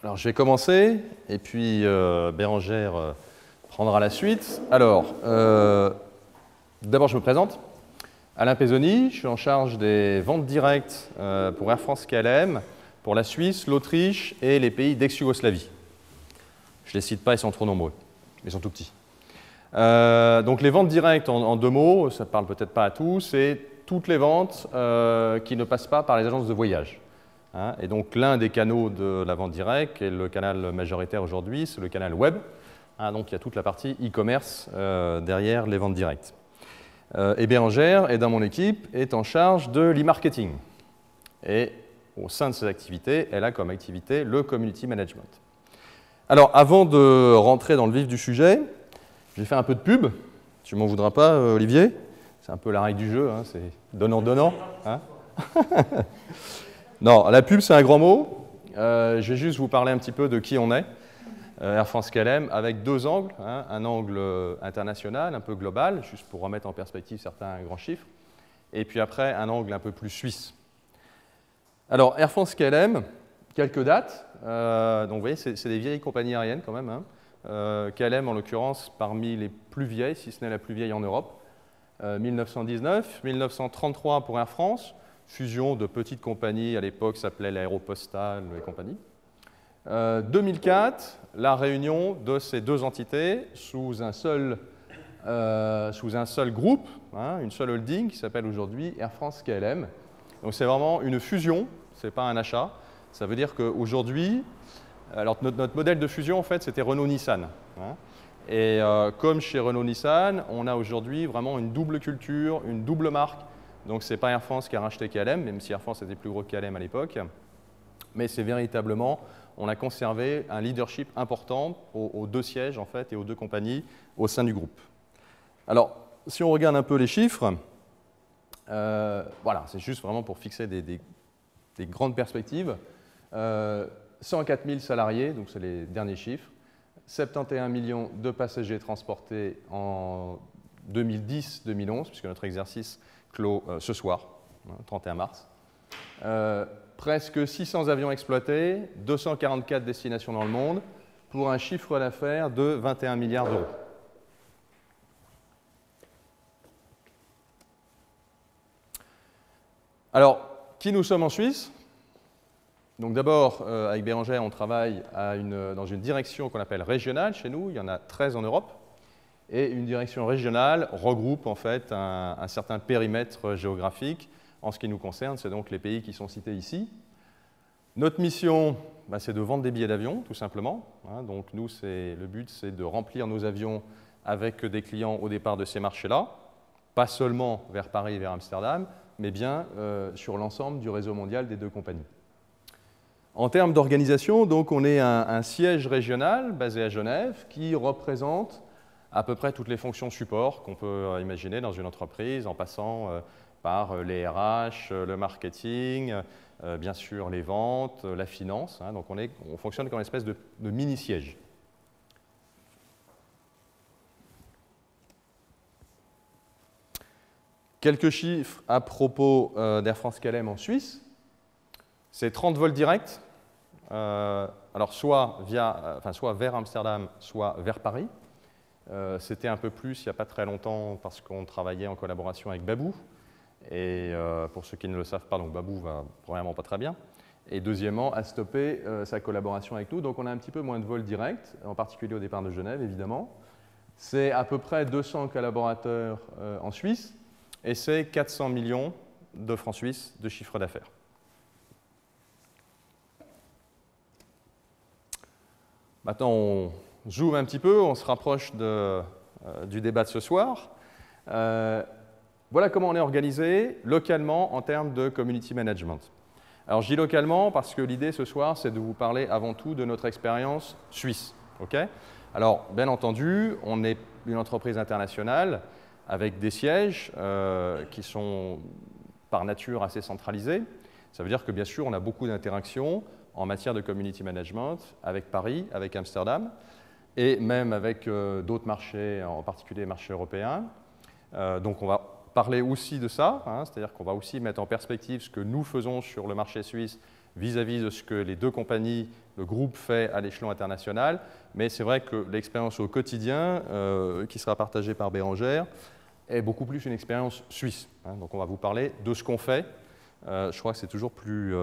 Alors, je vais commencer, et puis Bérangère prendra la suite. Alors, d'abord, je me présente. Alain Pezzoni, je suis en charge des ventes directes pour Air France KLM, pour la Suisse, l'Autriche et les pays d'ex-Yougoslavie. Je ne les cite pas, ils sont trop nombreux, ils sont tout petits. Donc, les ventes directes, en deux mots, ça ne parle peut-être pas à tous, c'est toutes les ventes qui ne passent pas par les agences de voyage. Et donc, l'un des canaux de la vente directe, et le canal majoritaire aujourd'hui, c'est le canal web. Donc, il y a toute la partie e-commerce derrière les ventes directes. Et Bérangère, et dans mon équipe, est en charge de l'e-marketing. Et au sein de ces activités, elle a comme activité le community management. Alors, avant de rentrer dans le vif du sujet, j'ai fait un peu de pub. Tu m'en voudras pas, Olivier? C'est un peu la règle du jeu, hein, c'est donnant-donnant. Non, la pub, c'est un grand mot. Je vais juste vous parler un petit peu de qui on est, Air France KLM, avec deux angles. Un angle international, un peu global, juste pour remettre en perspective certains grands chiffres, et puis après, un angle un peu plus suisse. Alors, Air France KLM, quelques dates. Donc, vous voyez, c'est des vieilles compagnies aériennes quand même. KLM, en l'occurrence, parmi les plus vieilles, si ce n'est la plus vieille en Europe. 1919, 1933 pour Air France. Fusion de petites compagnies, à l'époque, s'appelait l'Aéropostale et compagnie. 2004, la réunion de ces deux entités sous un seul groupe, une seule holding qui s'appelle aujourd'hui Air France KLM. Donc c'est vraiment une fusion, ce n'est pas un achat. Ça veut dire qu'aujourd'hui, alors notre modèle de fusion, en fait, c'était Renault-Nissan. Et comme chez Renault-Nissan, on a aujourd'hui vraiment une double culture, une double marque. Donc, ce n'est pas Air France qui a racheté KLM, même si Air France était plus gros que KLM à l'époque. Mais c'est véritablement, on a conservé un leadership important aux deux sièges, en fait, et aux deux compagnies au sein du groupe. Alors, si on regarde un peu les chiffres, voilà, c'est juste vraiment pour fixer des grandes perspectives. 104 000 salariés, donc c'est les derniers chiffres. 71 millions de passagers transportés en 2010-2011, puisque notre exercice clos ce soir, 31 mars. Presque 600 avions exploités, 244 destinations dans le monde, pour un chiffre d'affaires de 21 milliards d'euros. Alors, qui nous sommes en Suisse? Donc d'abord, avec Bérangère, on travaille dans une direction qu'on appelle régionale chez nous. Il y en a 13 en Europe. Et une direction régionale regroupe en fait un certain périmètre géographique. En ce qui nous concerne, c'est donc les pays qui sont cités ici. Notre mission, c'est de vendre des billets d'avion, tout simplement. Donc nous, le but, c'est de remplir nos avions avec des clients au départ de ces marchés-là, pas seulement vers Paris et vers Amsterdam, mais bien sur l'ensemble du réseau mondial des deux compagnies. En termes d'organisation, donc, on est un siège régional basé à Genève qui représente à peu près toutes les fonctions support qu'on peut imaginer dans une entreprise, en passant par les RH, le marketing, bien sûr les ventes, la finance. Donc on fonctionne comme une espèce de mini-siège. Quelques chiffres à propos d'Air France KLM en Suisse. C'est 30 vols directs, alors soit vers Amsterdam, soit vers Paris. C'était un peu plus il n'y a pas très longtemps parce qu'on travaillait en collaboration avec Babou. Et pour ceux qui ne le savent pas, donc Babou va premièrement pas très bien. Et deuxièmement, a stoppé sa collaboration avec nous. Donc on a un petit peu moins de vols directs, en particulier au départ de Genève, évidemment. C'est à peu près 200 collaborateurs en Suisse et c'est 400 millions de francs suisses de chiffre d'affaires. Maintenant, on zoome un petit peu, on se rapproche du débat de ce soir. Voilà comment on est organisé localement en termes de community management. Alors, je dis localement parce que l'idée ce soir, c'est de vous parler avant tout de notre expérience suisse. Alors, bien entendu, on est une entreprise internationale avec des sièges qui sont par nature assez centralisés. Ça veut dire que, bien sûr, on a beaucoup d'interactions en matière de community management avec Paris, avec Amsterdam, et même avec d'autres marchés, en particulier les marchés européens. Donc on va parler aussi de ça, c'est-à-dire qu'on va aussi mettre en perspective ce que nous faisons sur le marché suisse vis-à-vis de ce que les deux compagnies le groupe fait à l'échelon international, mais c'est vrai que l'expérience au quotidien, qui sera partagée par Bérengère, est beaucoup plus une expérience suisse. Hein. Donc on va vous parler de ce qu'on fait. Je crois que c'est toujours plus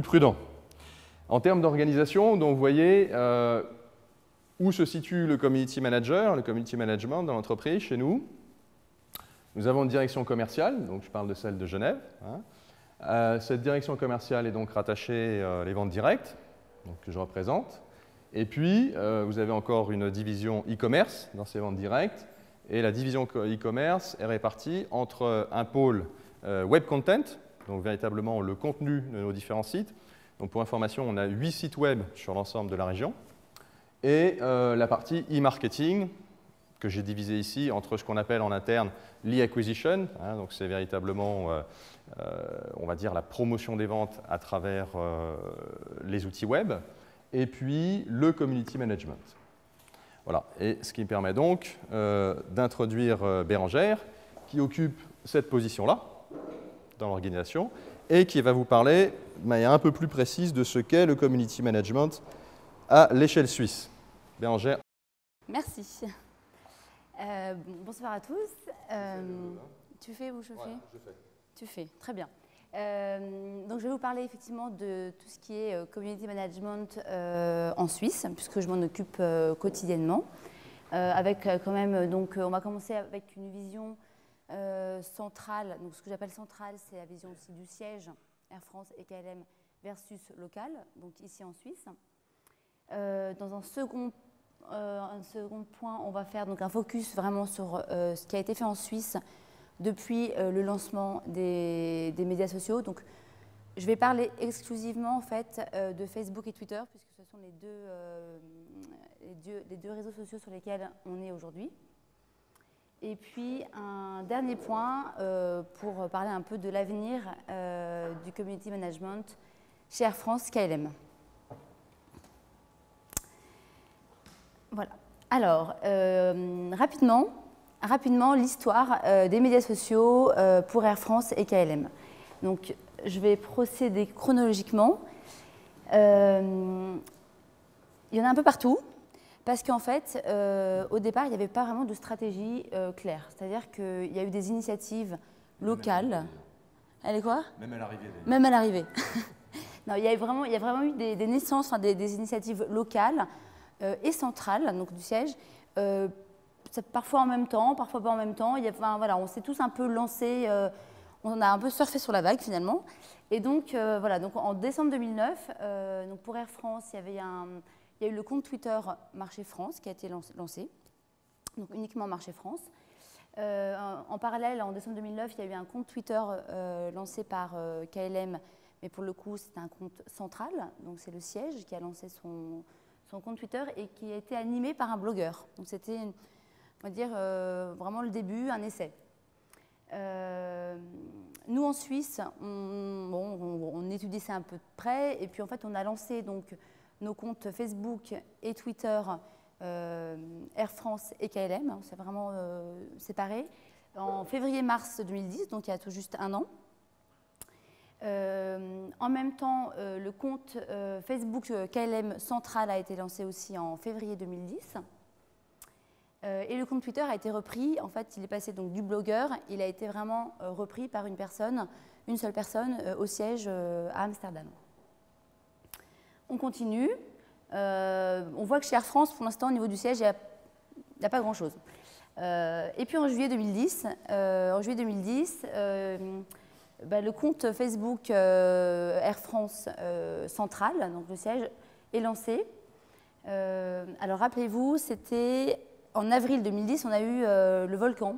prudent. En termes d'organisation, donc vous voyez où se situe le community manager, le community management dans l'entreprise chez nous. Nous avons une direction commerciale, donc je parle de celle de Genève. Hein. Cette direction commerciale est donc rattachée les ventes directes, donc, que je représente. Et puis, vous avez encore une division e-commerce dans ces ventes directes. Et la division e-commerce est répartie entre un pôle web content, donc véritablement le contenu de nos différents sites. Donc pour information, on a 8 sites web sur l'ensemble de la région. Et la partie e-marketing, que j'ai divisée ici entre ce qu'on appelle en interne l'e-acquisition, hein, donc c'est véritablement, on va dire, la promotion des ventes à travers les outils web, et puis le community management. Voilà, et ce qui me permet donc d'introduire Bérengère, qui occupe cette position-là dans l'organisation, et qui va vous parler de manière un peu plus précise de ce qu'est le community management à l'échelle suisse. Bérengère. Merci. Bonsoir à tous. Tu fais ou je fais? Je fais. Tu fais, très bien. Donc je vais vous parler effectivement de tout ce qui est community management en Suisse, puisque je m'en occupe quotidiennement. Avec quand même, donc on va commencer avec une vision centrale. Donc ce que j'appelle centrale, c'est la vision aussi du siège Air France et KLM versus local, donc ici en Suisse. Dans un second point, on va faire donc un focus vraiment sur ce qui a été fait en Suisse depuis le lancement des médias sociaux. Donc, je vais parler exclusivement en fait, de Facebook et Twitter, puisque ce sont les deux réseaux sociaux sur lesquels on est aujourd'hui. Et puis, un dernier point pour parler un peu de l'avenir du community management chez Air France KLM. Voilà. Alors, rapidement l'histoire des médias sociaux pour Air France et KLM. Donc, je vais procéder chronologiquement. Il y en a un peu partout, parce qu'en fait, au départ, il n'y avait pas vraiment de stratégie claire. C'est-à-dire qu'il y a eu des initiatives locales. Elle est quoi? Même à l'arrivée. Même à l'arrivée. Non, il y a vraiment eu des naissances, enfin, des initiatives locales et centrale, donc du siège, parfois en même temps, parfois pas en même temps. Voilà, on s'est tous un peu lancés, on a un peu surfé sur la vague finalement. Et donc, voilà, donc en décembre 2009, donc pour Air France, il y a eu le compte Twitter Marché France qui a été lancé, donc uniquement Marché France. En parallèle, en décembre 2009, il y a eu un compte Twitter lancé par KLM, mais pour le coup, c'est un compte central, donc c'est le siège qui a lancé son compte Twitter et qui a été animé par un blogueur. Donc c'était, on va dire, vraiment le début, un essai. Nous, en Suisse, on étudie ça un peu de près, et puis en fait, on a lancé donc, nos comptes Facebook et Twitter Air France et KLM, c'est vraiment séparé, en février-mars 2010, donc il y a tout juste un an. En même temps, le compte Facebook KLM Central a été lancé aussi en février 2010. Et le compte Twitter a été repris. En fait, il est passé donc du blogueur, il a été vraiment repris par une seule personne au siège à Amsterdam. On continue. On voit que chez Air France, pour l'instant, au niveau du siège, il n'y a pas grand-chose. Et puis en juillet 2010, le compte Facebook Air France Central, donc le siège, est lancé. Alors rappelez-vous, c'était en avril 2010, on a eu le volcan.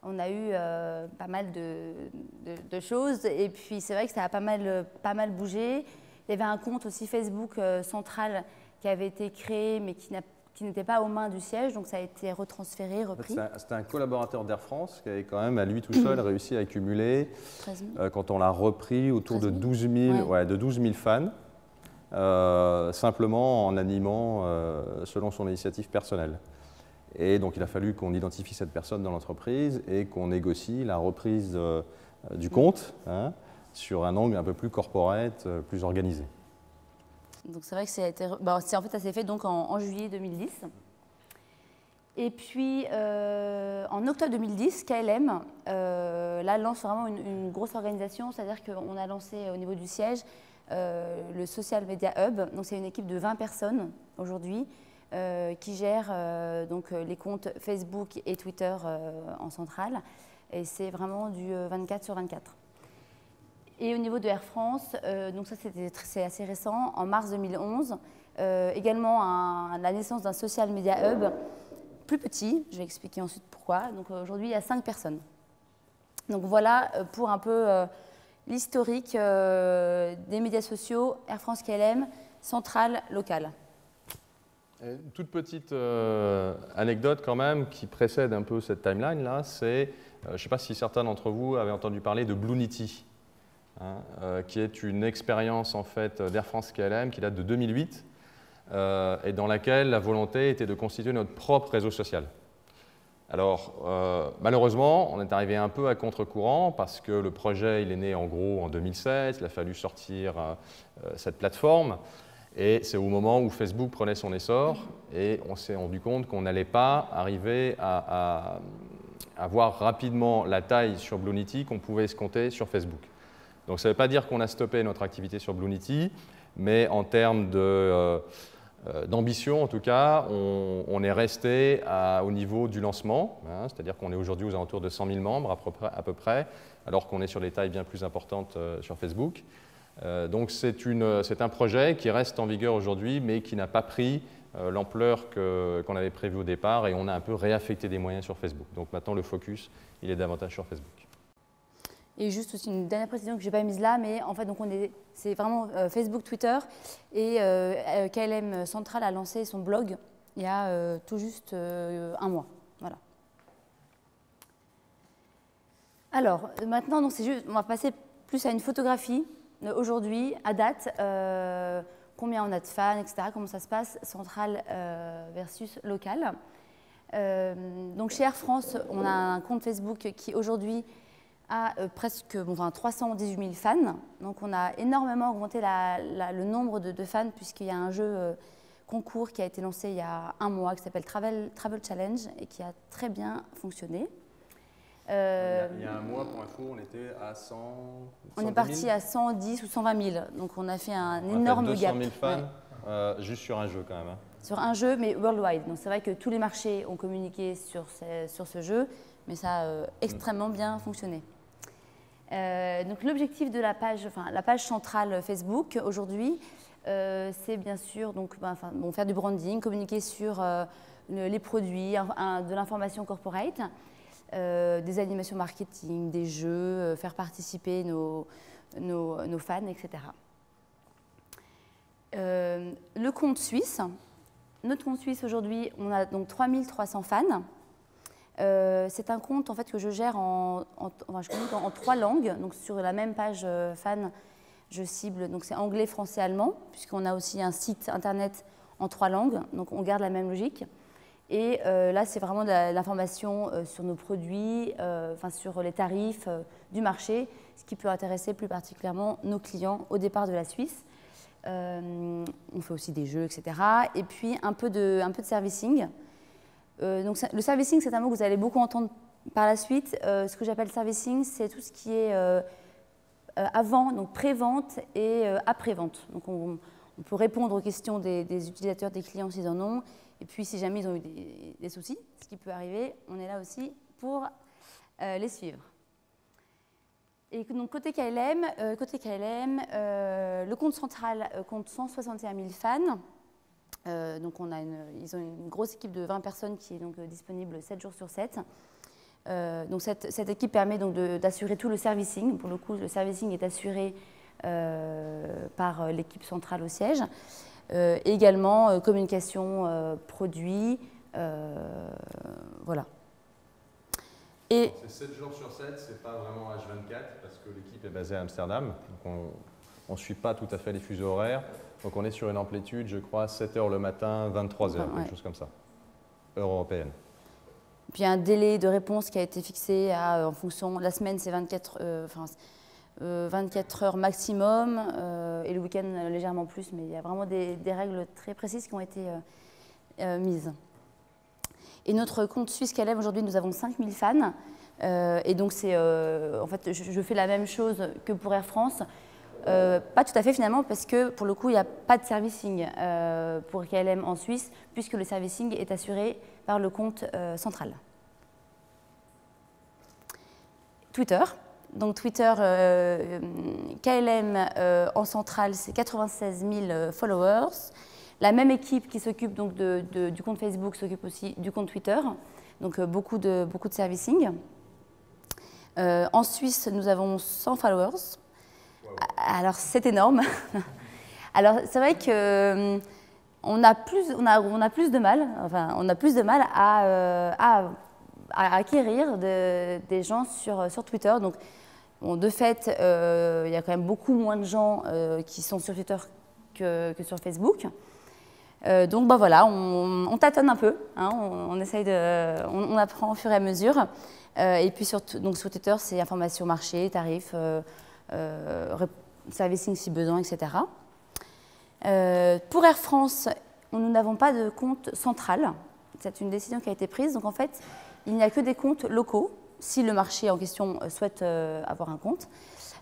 On a eu pas mal de choses, et puis c'est vrai que ça a pas mal bougé. Il y avait un compte aussi Facebook central qui avait été créé, mais qui n'était pas aux mains du siège, donc ça a été retransféré, repris. En fait, c'était un collaborateur d'Air France qui avait quand même, à lui tout seul, réussi à accumuler, quand on l'a repris, autour de 12 000 fans, simplement en animant selon son initiative personnelle. Et donc il a fallu qu'on identifie cette personne dans l'entreprise et qu'on négocie la reprise du compte sur un angle un peu plus corporate, plus organisé. Donc c'est vrai que en fait, ça s'est fait donc en juillet 2010. Et puis, en octobre 2010, KLM là, lance vraiment une grosse organisation, c'est-à-dire qu'on a lancé au niveau du siège le Social Media Hub. Donc c'est une équipe de 20 personnes aujourd'hui qui gère donc, les comptes Facebook et Twitter en centrale. Et c'est vraiment du 24/24. Et au niveau de Air France, donc ça c'est assez récent, en mars 2011, également la naissance d'un Social Media Hub plus petit, je vais expliquer ensuite pourquoi. Donc aujourd'hui, il y a 5 personnes. Donc voilà pour un peu l'historique des médias sociaux, Air France KLM, centrale, locale. Une toute petite anecdote quand même qui précède un peu cette timeline-là, c'est, je ne sais pas si certains d'entre vous avaient entendu parler de Bluenity, hein, qui est une expérience en fait d'Air France KLM qui date de 2008, et dans laquelle la volonté était de constituer notre propre réseau social. Alors, malheureusement, on est arrivé un peu à contre-courant parce que le projet, il est né en gros en 2007, il a fallu sortir cette plateforme, et c'est au moment où Facebook prenait son essor, et on s'est rendu compte qu'on n'allait pas arriver à avoir rapidement la taille sur Bluenity qu'on pouvait escompter sur Facebook. Donc ça ne veut pas dire qu'on a stoppé notre activité sur Bluenity, mais en termes d'ambition, en tout cas, on est resté au niveau du lancement, hein, c'est-à-dire qu'on est aujourd'hui aux alentours de 100 000 membres à peu près, alors qu'on est sur des tailles bien plus importantes sur Facebook. Donc c'est un projet qui reste en vigueur aujourd'hui, mais qui n'a pas pris l'ampleur qu'on avait prévue au départ, et on a un peu réaffecté des moyens sur Facebook. Donc maintenant, le focus, il est davantage sur Facebook. Et juste aussi une dernière précision que je n'ai pas mise là, mais en fait, c'est vraiment Facebook, Twitter, et KLM Central a lancé son blog il y a tout juste un mois. Voilà. Alors, maintenant, donc, on va passer plus à une photographie. Aujourd'hui, à date, combien on a de fans, etc., comment ça se passe, central versus local. Donc chez Air France, on a un compte Facebook qui aujourd'hui a presque 318 000 fans. Donc on a énormément augmenté le nombre de fans, puisqu'il y a un jeu concours qui a été lancé il y a un mois qui s'appelle Travel Challenge et qui a très bien fonctionné. Il y a un mois, pour info, on était à 100 on est parti à 110 ou 120 000, donc on a fait un énorme gap. 200 000 fans, ouais. Juste sur un jeu quand même. Hein. Sur un jeu, mais worldwide. Donc c'est vrai que tous les marchés ont communiqué sur ce jeu, mais ça a extrêmement bien fonctionné. Donc l'objectif de la page centrale Facebook aujourd'hui, c'est bien sûr faire du branding, communiquer sur les produits, de l'information corporate. Des animations marketing, des jeux, faire participer nos fans, etc. Le compte suisse. Notre compte suisse aujourd'hui, on a donc 3300 fans. C'est un compte en fait, que je gère je communique en 3 langues. Donc sur la même page fan, je cible, donc c'est anglais, français, allemand, puisqu'on a aussi un site internet en 3 langues. Donc on garde la même logique. Et là, c'est vraiment de l'information sur nos produits, sur les tarifs du marché, ce qui peut intéresser plus particulièrement nos clients au départ de la Suisse. On fait aussi des jeux, etc. Et puis un peu de servicing. Donc, le servicing, c'est un mot que vous allez beaucoup entendre par la suite. Ce que j'appelle servicing, c'est tout ce qui est avant, donc pré-vente et après-vente. Donc on peut répondre aux questions des utilisateurs, des clients s'ils en ont. Et puis, si jamais ils ont eu des soucis, ce qui peut arriver, on est là aussi pour les suivre. Et donc, côté KLM, le compte central compte 161 000 fans. Donc, ils ont une grosse équipe de 20 personnes qui est donc disponible 7 jours sur 7. Donc, cette équipe permet d'assurer tout le servicing. Pour le coup, le servicing est assuré par l'équipe centrale au siège. Également communication produit, voilà. Et c'est 7 jours sur 7, c'est pas vraiment H24 parce que l'équipe est basée à Amsterdam, donc on ne suit pas tout à fait les fuseaux horaires, donc on est sur une amplitude, je crois, 7 heures le matin, 23 heures, quelque chose comme ça, heure européenne. Puis il y a un délai de réponse qui a été fixé en fonction, la semaine c'est 24, 24 heures maximum, et le week-end légèrement plus, mais il y a vraiment des règles très précises qui ont été mises. Et notre compte suisse KLM, aujourd'hui, nous avons 5000 fans. Et donc, en fait, je fais la même chose que pour Air France. Pas tout à fait, finalement, parce que, pour le coup, il n'y a pas de servicing pour KLM en Suisse, puisque le servicing est assuré par le compte central. Twitter. Donc, Twitter, KLM en centrale, c'est 96 000 followers. La même équipe qui s'occupe donc du compte Facebook s'occupe aussi du compte Twitter, donc beaucoup de servicing. En Suisse, nous avons 100 followers. Wow. Alors, c'est énorme. Alors, c'est vrai que on a plus de mal, enfin, on a plus de mal à acquérir des gens sur Twitter. Donc, bon, de fait, il y a quand même beaucoup moins de gens qui sont sur Twitter que sur Facebook. Donc bah voilà, on tâtonne un peu, hein, on essaye on apprend au fur et à mesure. Et puis donc sur Twitter, c'est information marché, tarifs, servicing si besoin, etc. Pour Air France, nous n'avons pas de compte central. C'est une décision qui a été prise. Donc en fait, il n'y a que des comptes locaux, si le marché en question souhaite avoir un compte.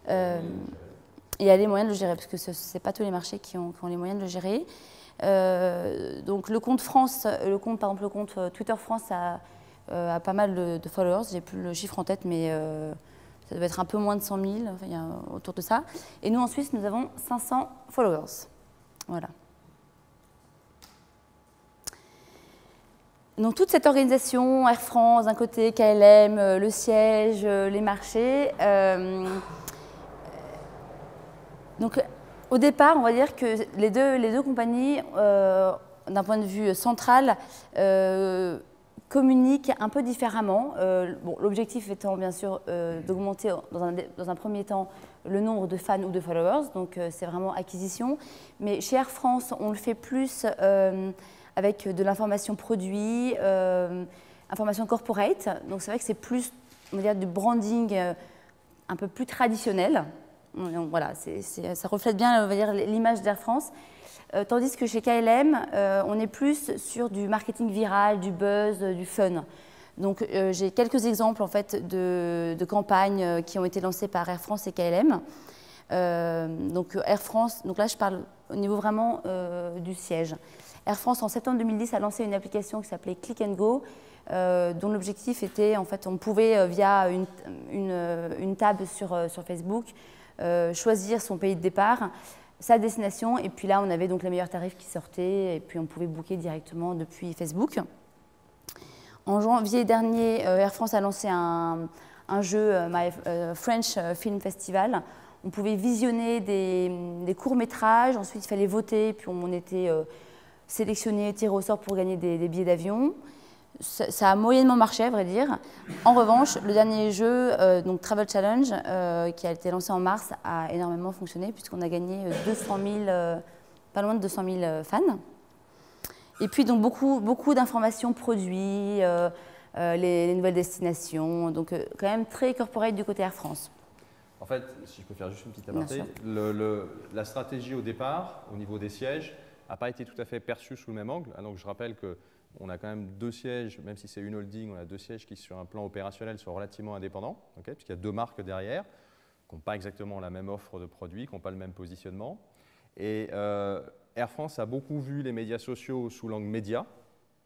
Il y a les moyens de le gérer, parce que ce n'est pas tous les marchés qui ont les moyens de le gérer. Donc le compte France, par exemple le compte Twitter France a pas mal de followers, j'ai plus le chiffre en tête, mais ça doit être un peu moins de 100 000, enfin, il y a autour de ça. Et nous en Suisse, nous avons 500 followers. Voilà. Donc toute cette organisation, Air France d'un côté, KLM, le siège, les marchés. Donc au départ, on va dire que les deux compagnies, d'un point de vue central, communiquent un peu différemment. Bon, l'objectif étant bien sûr d'augmenter dans un premier temps le nombre de fans ou de followers, donc c'est vraiment acquisition. Mais chez Air France, on le fait plus avec de l'information produit, information corporate. Donc c'est vrai que c'est plus, on va dire, du branding un peu plus traditionnel. Donc, voilà, ça reflète bien, on va dire, l'image d'Air France. Tandis que chez KLM, on est plus sur du marketing viral, du buzz, du fun. Donc j'ai quelques exemples en fait de campagnes qui ont été lancées par Air France et KLM. Donc Air France, donc là je parle au niveau vraiment du siège. Air France en septembre 2010 a lancé une application qui s'appelait Click and Go, dont l'objectif était, en fait, on pouvait via une tab sur Facebook choisir son pays de départ, sa destination, et puis là on avait donc les meilleurs tarifs qui sortaient, et puis on pouvait booker directement depuis Facebook. En janvier dernier, Air France a lancé un jeu, My French Film Festival. On pouvait visionner des courts-métrages, ensuite il fallait voter, puis on était sélectionné, tiré au sort pour gagner des billets d'avion. Ça a moyennement marché, à vrai dire. En revanche, le dernier jeu, donc Travel Challenge, qui a été lancé en mars, a énormément fonctionné, puisqu'on a gagné 200 000, pas loin de 200 000 fans. Et puis donc beaucoup d'informations produits, les nouvelles destinations, donc quand même très corporate du côté Air France. En fait, si je peux faire juste une petite aparté, la stratégie au départ, au niveau des sièges, n'a pas été tout à fait perçue sous le même angle. Donc je rappelle qu'on a quand même deux sièges, même si c'est une holding, on a deux sièges qui sur un plan opérationnel sont relativement indépendants, puisqu'il y a deux marques derrière, qui n'ont pas exactement la même offre de produits, qui n'ont pas le même positionnement. Et Air France a beaucoup vu les médias sociaux sous l'angle média,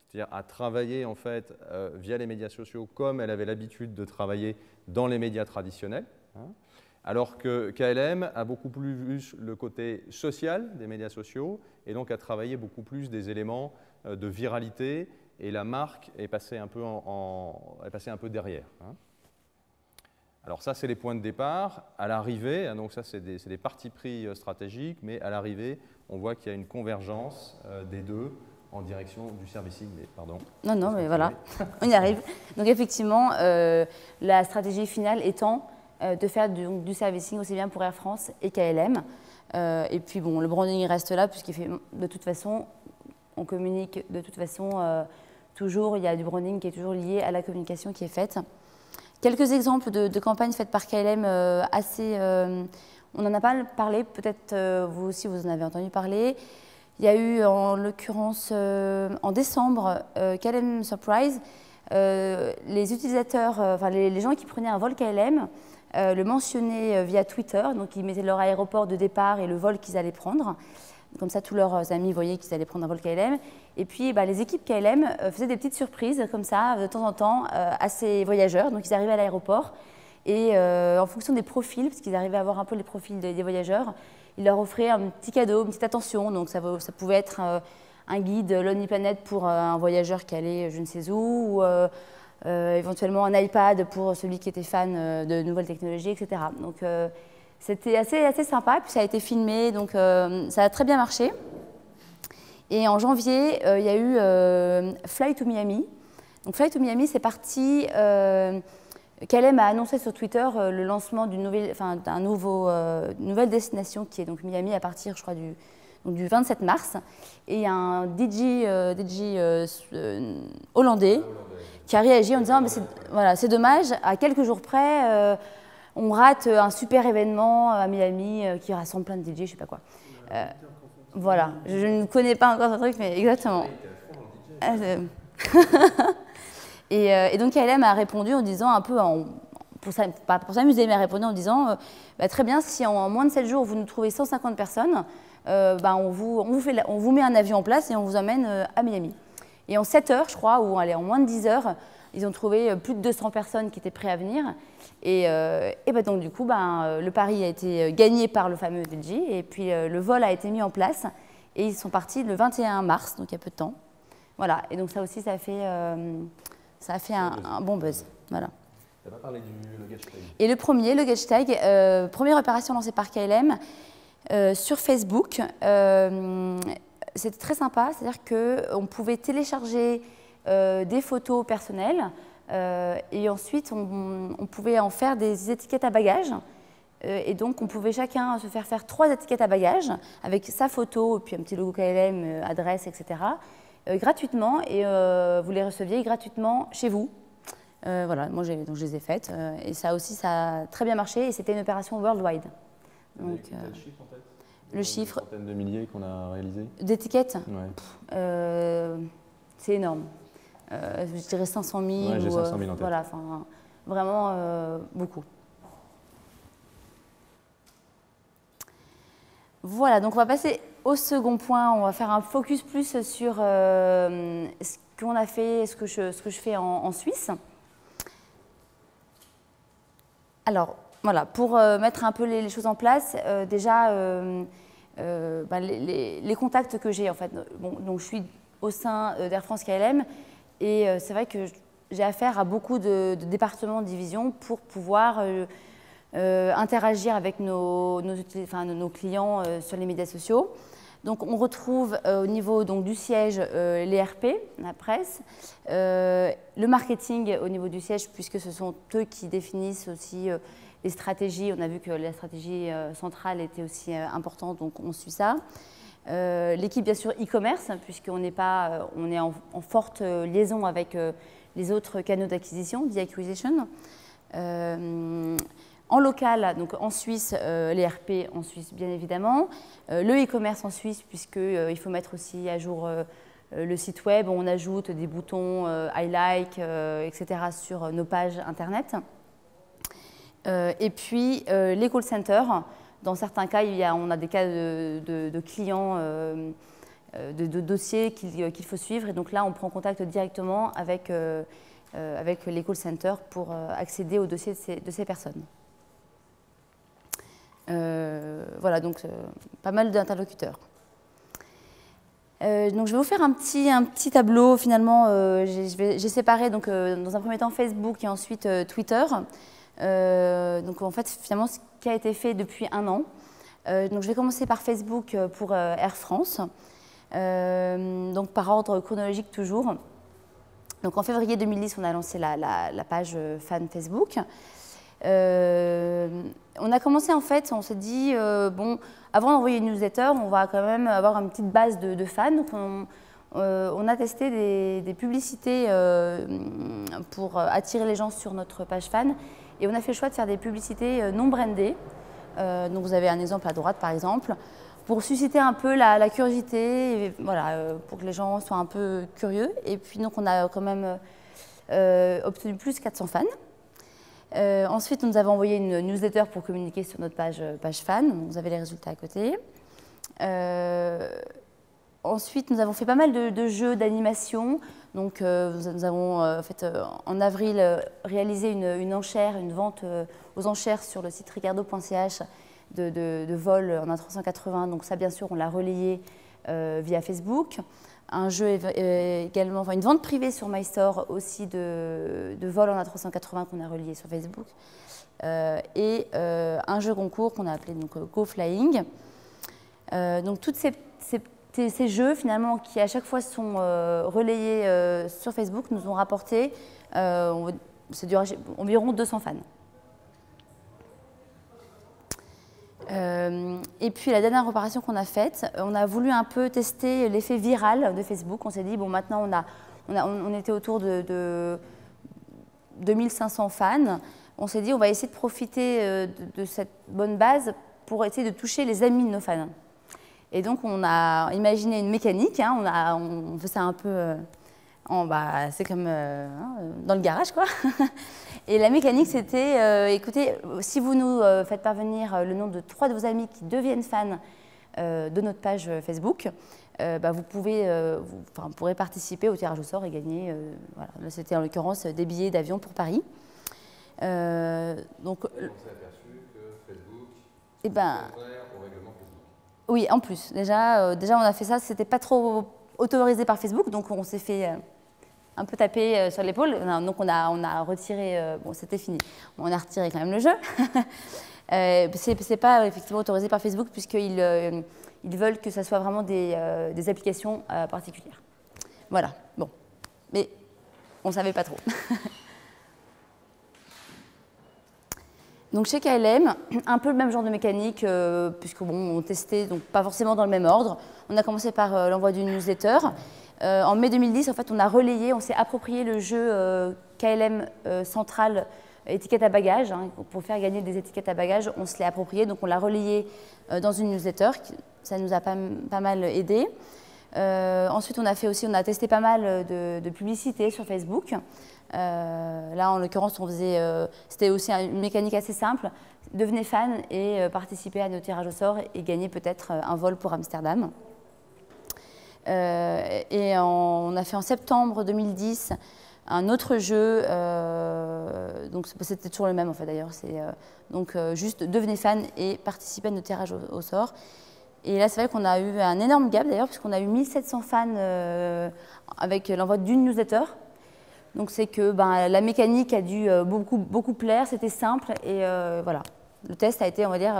c'est-à-dire à travailler en fait via les médias sociaux comme elle avait l'habitude de travailler dans les médias traditionnels, alors que KLM a beaucoup plus vu le côté social des médias sociaux et donc a travaillé beaucoup plus des éléments de viralité, et la marque est passée un peu derrière. Alors ça, c'est les points de départ. À l'arrivée, donc ça, c'est des partis pris stratégiques, mais à l'arrivée, on voit qu'il y a une convergence des deux en direction du servicing. Mais pardon. Non, mais voilà, on y arrive. Donc effectivement, la stratégie finale étant de faire du servicing aussi bien pour Air France et KLM. Et puis bon, le branding reste là, puisqu'il fait de toute façon, on communique de toute façon toujours, il y a du branding qui est toujours lié à la communication qui est faite. Quelques exemples de campagnes faites par KLM assez... on en a pas parlé, peut-être vous aussi vous en avez entendu parler. Il y a eu en l'occurrence en décembre KLM Surprise. Les utilisateurs, enfin les gens qui prenaient un vol KLM le mentionnaient via Twitter, donc ils mettaient leur aéroport de départ et le vol qu'ils allaient prendre. Comme ça, tous leurs amis voyaient qu'ils allaient prendre un vol KLM. Et puis, les équipes KLM faisaient des petites surprises, comme ça, de temps en temps, à ces voyageurs. Donc, ils arrivaient à l'aéroport et en fonction des profils, parce qu'ils arrivaient à voir un peu les profils des voyageurs, ils leur offraient un petit cadeau, une petite attention. Donc, ça pouvait être un guide Lonely Planet pour un voyageur qui allait je ne sais où, ou éventuellement un iPad pour celui qui était fan de nouvelles technologies, etc. Donc, c'était assez sympa, puis ça a été filmé, donc ça a très bien marché. Et en janvier, il y a eu Fly to Miami. Donc Fly to Miami, c'est parti. KLM a annoncé sur Twitter le lancement d'une nouvelle destination qui est donc Miami à partir, je crois, du 27 mars. Et il y a un DJ hollandais qui a réagi en disant voilà, c'est dommage, à quelques jours près, on rate un super événement à Miami qui rassemble plein de DJ, je ne sais pas quoi. Voilà, je ne connais pas encore ce truc, mais exactement. Et donc KLM a répondu en disant un peu, pas pour s'amuser, mais a répondu en disant très bien, si en moins de 7 jours vous nous trouvez 150 personnes, on vous met un avion en place et on vous emmène à Miami. Et en 7 heures, je crois, ou allez, en moins de 10 heures, ils ont trouvé plus de 200 personnes qui étaient prêtes à venir. Et donc du coup, le pari a été gagné par le fameux DJ. Et puis le vol a été mis en place. Et ils sont partis le 21 mars, donc il y a peu de temps. Voilà. Et donc ça aussi, ça a fait un bon buzz. Voilà. Tu n'as pas parlé du luggage tag. Et le premier, le luggage tag, première opération lancée par KLM sur Facebook. C'était très sympa, c'est-à-dire qu'on pouvait télécharger des photos personnelles et ensuite on pouvait en faire des étiquettes à bagages. Et donc on pouvait chacun se faire 3 étiquettes à bagages avec sa photo et puis un petit logo KLM, adresse, etc. Gratuitement, et vous les receviez gratuitement chez vous. Voilà, moi donc je les ai faites et ça aussi ça a très bien marché et c'était une opération worldwide. Donc, le chiffre. Une centaine de milliers qu'on a réalisé. D'étiquettes? Ouais. C'est énorme. Je dirais 500 000. Ouais, j'ai 500 000 en tête. Voilà, vraiment beaucoup. Voilà, donc on va passer au second point. On va faire un focus plus sur ce qu'on a fait, ce que je fais en Suisse. Alors, voilà, pour mettre un peu les choses en place, déjà, les contacts que j'ai, en fait, donc je suis au sein d'Air France KLM et c'est vrai que j'ai affaire à beaucoup de départements, de divisions pour pouvoir interagir avec nos clients sur les médias sociaux. Donc on retrouve au niveau du siège les RP, la presse, le marketing au niveau du siège puisque ce sont eux qui définissent aussi les stratégies. On a vu que la stratégie centrale était aussi importante, donc on suit ça. L'équipe bien sûr e-commerce puisqu'on est en forte liaison avec les autres canaux d'acquisition, d'e-acquisition. En local, donc en Suisse, les RP en Suisse bien évidemment, le e-commerce en Suisse puisqu'il faut mettre aussi à jour le site web, on ajoute des boutons I like, etc. sur nos pages internet. Et puis les call centers, dans certains cas, on a des cas de clients, de dossiers qu'il faut suivre et donc là on prend contact directement avec les call centers pour accéder aux dossiers de ces personnes. Voilà, donc pas mal d'interlocuteurs. Donc je vais vous faire un petit tableau finalement. J'ai séparé donc, dans un premier temps Facebook et ensuite Twitter. Donc en fait finalement ce qui a été fait depuis 1 an. Donc je vais commencer par Facebook pour Air France. Donc par ordre chronologique toujours. Donc en février 2010 on a lancé la page fan Facebook. On a commencé en fait, on s'est dit, bon, avant d'envoyer une newsletter, on va quand même avoir une petite base de fans. Donc on a testé des publicités pour attirer les gens sur notre page fan. Et on a fait le choix de faire des publicités non brandées. Donc vous avez un exemple à droite par exemple, pour susciter un peu la curiosité, et, voilà, pour que les gens soient un peu curieux. Et puis donc on a quand même obtenu plus de 400 fans. Ensuite, on nous avait envoyé une newsletter pour communiquer sur notre page fan. Vous avez les résultats à côté. Ensuite, nous avons fait pas mal de jeux d'animation. Donc, nous avons en avril réalisé une enchère, une vente aux enchères sur le site ricardo.ch de vol en A380. Donc ça, bien sûr, on l'a relayé via Facebook. Un jeu également, enfin une vente privée sur MyStore aussi de vol en A380 qu'on a relié sur Facebook. Et un jeu concours qu'on a appelé donc, Go Flying. Donc tous ces jeux finalement qui à chaque fois sont relayés sur Facebook nous ont rapporté environ 200 fans. Et puis la dernière opération qu'on a faite, on a voulu un peu tester l'effet viral de Facebook. On s'est dit, bon maintenant on était autour de 2500 fans. On s'est dit, on va essayer de profiter de cette bonne base pour essayer de toucher les amis de nos fans. Et donc on a imaginé une mécanique, hein, on fait ça un peu, c'est comme dans le garage quoi. Et la mécanique c'était, écoutez, si vous nous faites parvenir le nom de 3 de vos amis qui deviennent fans de notre page Facebook, vous pourrez participer au tirage au sort et gagner, voilà, là c'était en l'occurrence des billets d'avion pour Paris. Donc, on s'est aperçu que Facebook est contraire au règlement Facebook. Oui, en plus. Déjà on a fait ça, c'était pas trop autorisé par Facebook, donc on s'est fait un peu taper sur l'épaule. Donc on a retiré, bon c'était fini, on a retiré quand même le jeu. C'est pas effectivement autorisé par Facebook puisqu'ils veulent que ça soit vraiment des applications particulières. Voilà, bon, mais on savait pas trop. Donc chez KLM, un peu le même genre de mécanique, puisque bon, on testait, donc pas forcément dans le même ordre. On a commencé par l'envoi d'une newsletter. En mai 2010, en fait, on a relayé, on s'est approprié le jeu KLM Central étiquette à bagages. Hein, pour faire gagner des étiquettes à bagages, on se l'est approprié, donc on l'a relayé dans une newsletter. Ça nous a pas mal aidé. Ensuite, on a testé pas mal de publicités sur Facebook. Là, en l'occurrence, c'était aussi une mécanique assez simple. Devenez fan et participez à nos tirages au sort et gagnez peut-être un vol pour Amsterdam. On a fait en septembre 2010 un autre jeu, donc c'était toujours le même en fait d'ailleurs, donc juste devenez fan et participez à nos tirages au sort. Et là, c'est vrai qu'on a eu un énorme gap d'ailleurs, puisqu'on a eu 1700 fans avec l'envoi d'une newsletter. Donc c'est que la mécanique a dû beaucoup plaire, c'était simple et voilà. Le test a été, on va dire,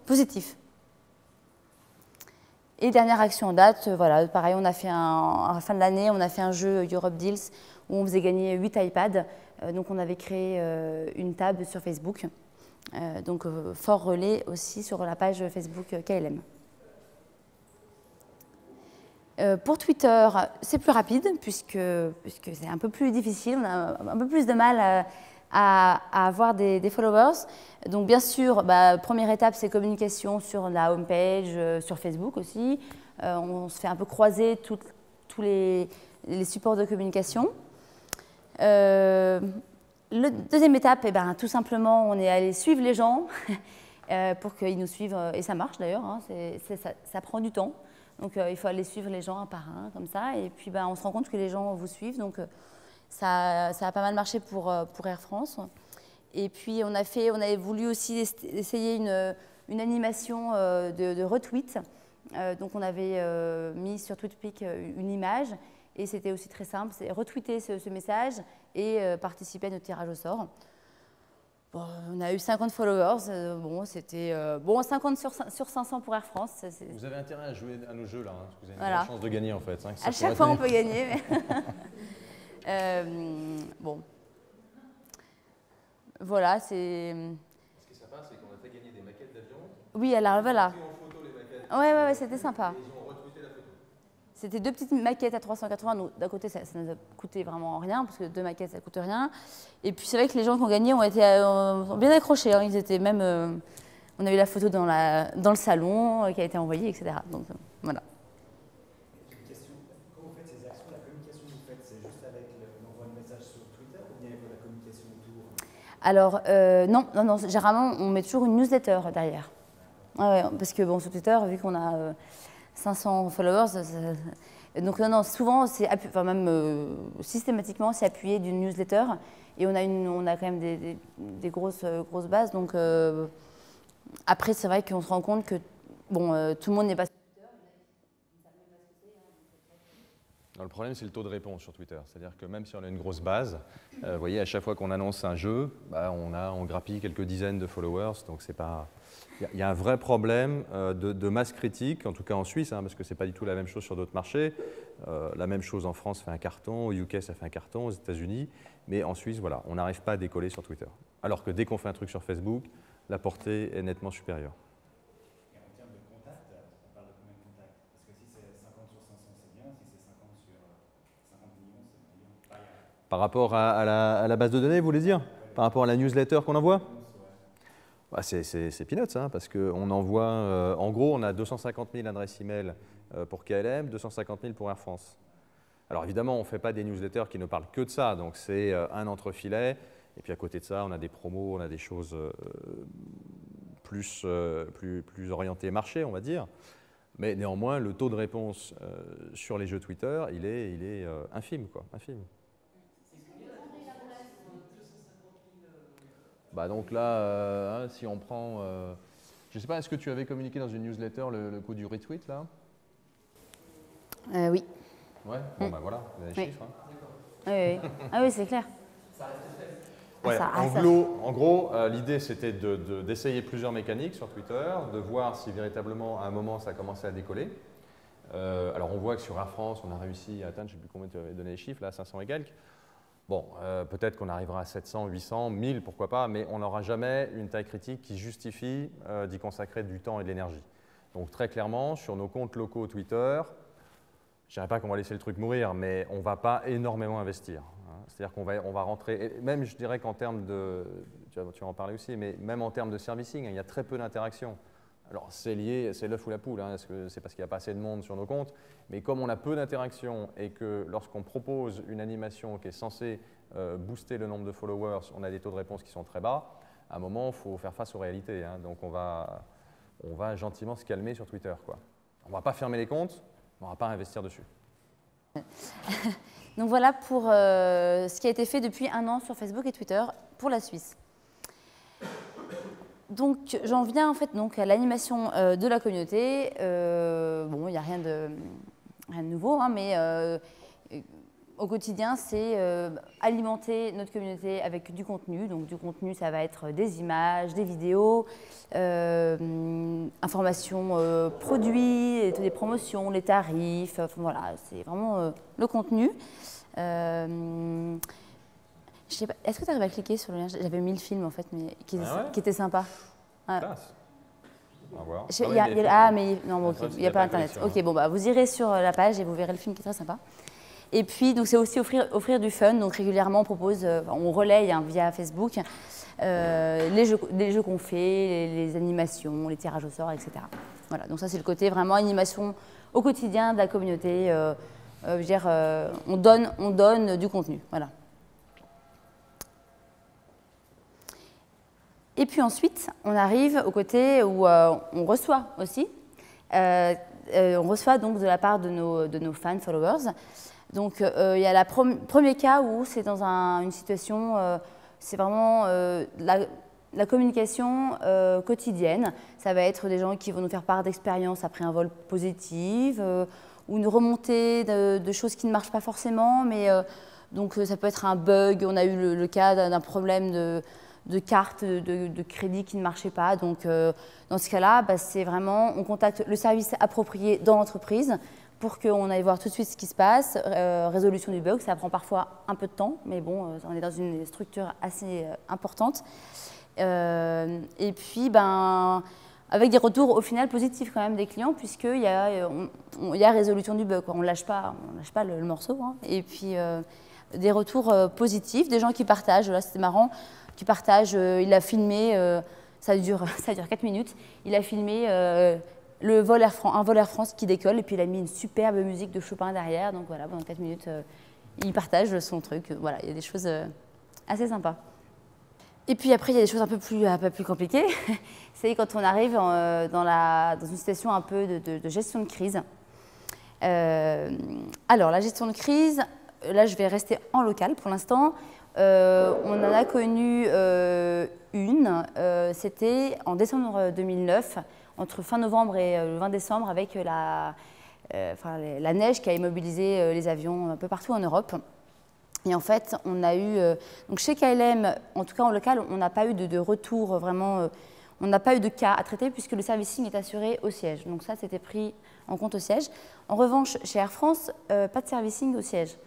positif. Et dernière action en date, voilà, pareil, on a fait à la fin de l'année, on a fait un jeu Europe Deals où on faisait gagner 8 iPads. Donc on avait créé une table sur Facebook. Donc fort relais aussi sur la page Facebook KLM. Pour Twitter, c'est plus rapide puisque c'est un peu plus difficile, on a un peu plus de mal à avoir des followers. Donc bien sûr, première étape, c'est communication sur la homepage, sur Facebook aussi. On se fait un peu croiser tous les supports de communication. La deuxième étape, tout simplement, on est allé suivre les gens pour qu'ils nous suivent, et ça marche d'ailleurs, hein, ça prend du temps. Donc il faut aller suivre les gens un par un, comme ça, et puis on se rend compte que les gens vous suivent, donc ça a pas mal marché pour Air France. Et puis on avait voulu aussi essayer une animation de retweet. Donc on avait mis sur TweetPic une image, et c'était aussi très simple, c'est retweeter ce message et participer à notre tirage au sort. Bon, on a eu 50 followers, c'était 50 sur 500 pour Air France. Vous avez intérêt à jouer à nos jeux là, hein, parce que vous avez voilà. une chance de gagner en fait. Hein, à chaque fois on peut gagner. Mais bon, voilà, c'est... Ce qui est sympa, c'est qu'on a fait gagner des maquettes d'avion. Oui, alors voilà. On a pris en photo les maquettes. Ouais, c'était sympa. Et ils ont retweeté la photo. C'était 2 petites maquettes à 380, donc d'un côté ça nous a coûté vraiment rien, parce que 2 maquettes ça coûte rien. Et puis c'est vrai que les gens qui ont gagné ont été ont bien accrochés, hein. Ils étaient même, on a eu la photo dans le salon qui a été envoyée, etc. Donc voilà. Une question, quand vous faites ces actions, la communication que vous faites, c'est juste avec l'envoi de messages sur Twitter ou bien avec la communication autour? Alors non, généralement on met toujours une newsletter derrière. Ouais, parce que bon, sur Twitter, vu qu'on a 500 followers, donc non, souvent, enfin même systématiquement, c'est appuyé d'une newsletter et on a quand même des grosses bases. Donc après, c'est vrai qu'on se rend compte que bon, tout le monde n'est pas sur Twitter. Non, le problème, c'est le taux de réponse sur Twitter. C'est-à-dire que même si on a une grosse base, vous voyez, à chaque fois qu'on annonce un jeu, bah, on grappille quelques dizaines de followers, donc c'est pas... Il y a un vrai problème de masse critique, en tout cas en Suisse, hein, parce que ce n'est pas du tout la même chose sur d'autres marchés. La même chose en France fait un carton, au UK ça fait un carton, aux États-Unis, mais en Suisse, voilà, on n'arrive pas à décoller sur Twitter. Alors que dès qu'on fait un truc sur Facebook, la portée est nettement supérieure. Et en termes de contacts, on parle de combien de contacts? Parce que si c'est 50 sur 500, c'est bien, si c'est 50 sur 50 millions, c'est bien. Par rapport à la base de données, vous voulez dire? Par rapport à la newsletter qu'on envoie? Bah, c'est peanuts, hein, parce qu'on envoie, en gros, on a 250 000 adresses email pour KLM, 250 000 pour Air France. Alors évidemment, on ne fait pas des newsletters qui ne parlent que de ça, donc c'est un entrefilet, et puis à côté de ça, on a des promos, on a des choses plus orientées marché, on va dire. Mais néanmoins, le taux de réponse sur les jeux Twitter, il est infime, quoi, infime. Bah donc là, si on prend, je ne sais pas, est-ce que tu avais communiqué dans une newsletter le coût du retweet là? Oui. Ouais, bon bah voilà, vous avez les chiffres. Hein. Oui. Ah oui, c'est clair. Ouais, en gros, l'idée c'était d'essayer plusieurs mécaniques sur Twitter, de voir si véritablement à un moment ça commençait à décoller. Alors on voit que sur Air France, on a réussi à atteindre, je ne sais plus combien tu avais donné les chiffres, là, 500 et quelques. Bon, peut-être qu'on arrivera à 700, 800, 1000, pourquoi pas, mais on n'aura jamais une taille critique qui justifie d'y consacrer du temps et de l'énergie. Donc très clairement, sur nos comptes locaux Twitter, je ne dirais pas qu'on va laisser le truc mourir, mais on ne va pas énormément investir. Hein. C'est-à-dire qu'on va rentrer, et même je dirais qu'en termes de, tu vas en parler aussi, mais même en termes de servicing, il y a très peu d'interaction. Alors c'est lié, c'est l'œuf ou la poule, hein, c'est parce qu'il n'y a pas assez de monde sur nos comptes, mais comme on a peu d'interaction et que lorsqu'on propose une animation qui est censée booster le nombre de followers, on a des taux de réponse qui sont très bas, à un moment il faut faire face aux réalités, hein, donc on va gentiment se calmer sur Twitter, quoi. On ne va pas fermer les comptes, on ne va pas investir dessus. Donc voilà pour ce qui a été fait depuis 1 an sur Facebook et Twitter pour la Suisse. Donc j'en viens en fait donc à l'animation de la communauté. Bon, il n'y a rien de nouveau, hein, mais au quotidien, c'est alimenter notre communauté avec du contenu. Donc du contenu, ça va être des images, des vidéos, informations produits, des promotions, les tarifs. Enfin, voilà, c'est vraiment le contenu. Je sais pas, est-ce que tu arrives à cliquer sur le lien? J'avais mis le film en fait, mais qui était sympa. Ah. Classe. Au revoir. Mais non, bon, il n'y a pas Internet. Ok, bon, bah, vous irez sur la page et vous verrez le film qui est très sympa. Et puis, donc, c'est aussi offrir du fun. Donc, régulièrement, on propose, on relaye via Facebook les jeux qu'on fait, les animations, les tirages au sort, etc. Voilà, donc ça, c'est le côté vraiment animation au quotidien de la communauté. Je veux dire, on donne du contenu. Voilà. Et puis ensuite, on arrive au côté où on reçoit aussi. On reçoit donc de la part de nos fans, followers. Donc il y a le premier cas où c'est dans une situation, c'est vraiment la communication quotidienne. Ça va être des gens qui vont nous faire part d'expériences après un vol positive ou une remontée de choses qui ne marchent pas forcément. Mais donc ça peut être un bug. On a eu le cas d'un problème de carte de crédit qui ne marchait pas. Donc, dans ce cas-là, c'est vraiment, on contacte le service approprié dans l'entreprise pour qu'on aille voir tout de suite ce qui se passe. Résolution du bug, ça prend parfois un peu de temps, mais bon, on est dans une structure assez importante. Et puis, avec des retours au final positifs quand même des clients, puisqu'il y a résolution du bug, quoi. On lâche pas le morceau, hein. Et puis des retours positifs, des gens qui partagent, là c'était marrant, qui partagent, il a filmé, ça dure 4 minutes, il a filmé un vol Air France qui décolle, et puis il a mis une superbe musique de Chopin derrière, donc voilà, pendant 4 minutes, il partage son truc, voilà, il y a des choses assez sympas. Et puis après, il y a des choses un peu plus compliquées. C'est quand on arrive dans une situation un peu de gestion de crise. Alors, la gestion de crise, là, je vais rester en local pour l'instant. On en a connu une, c'était en décembre 2009, entre fin novembre et le 20 décembre, avec la neige qui a immobilisé les avions un peu partout en Europe. Et en fait, on a eu, donc chez KLM, en tout cas en local, on n'a pas eu de retour vraiment, on n'a pas eu de cas à traiter puisque le servicing est assuré au siège. Donc ça, c'était pris en compte au siège. En revanche, chez Air France, pas de servicing au siège.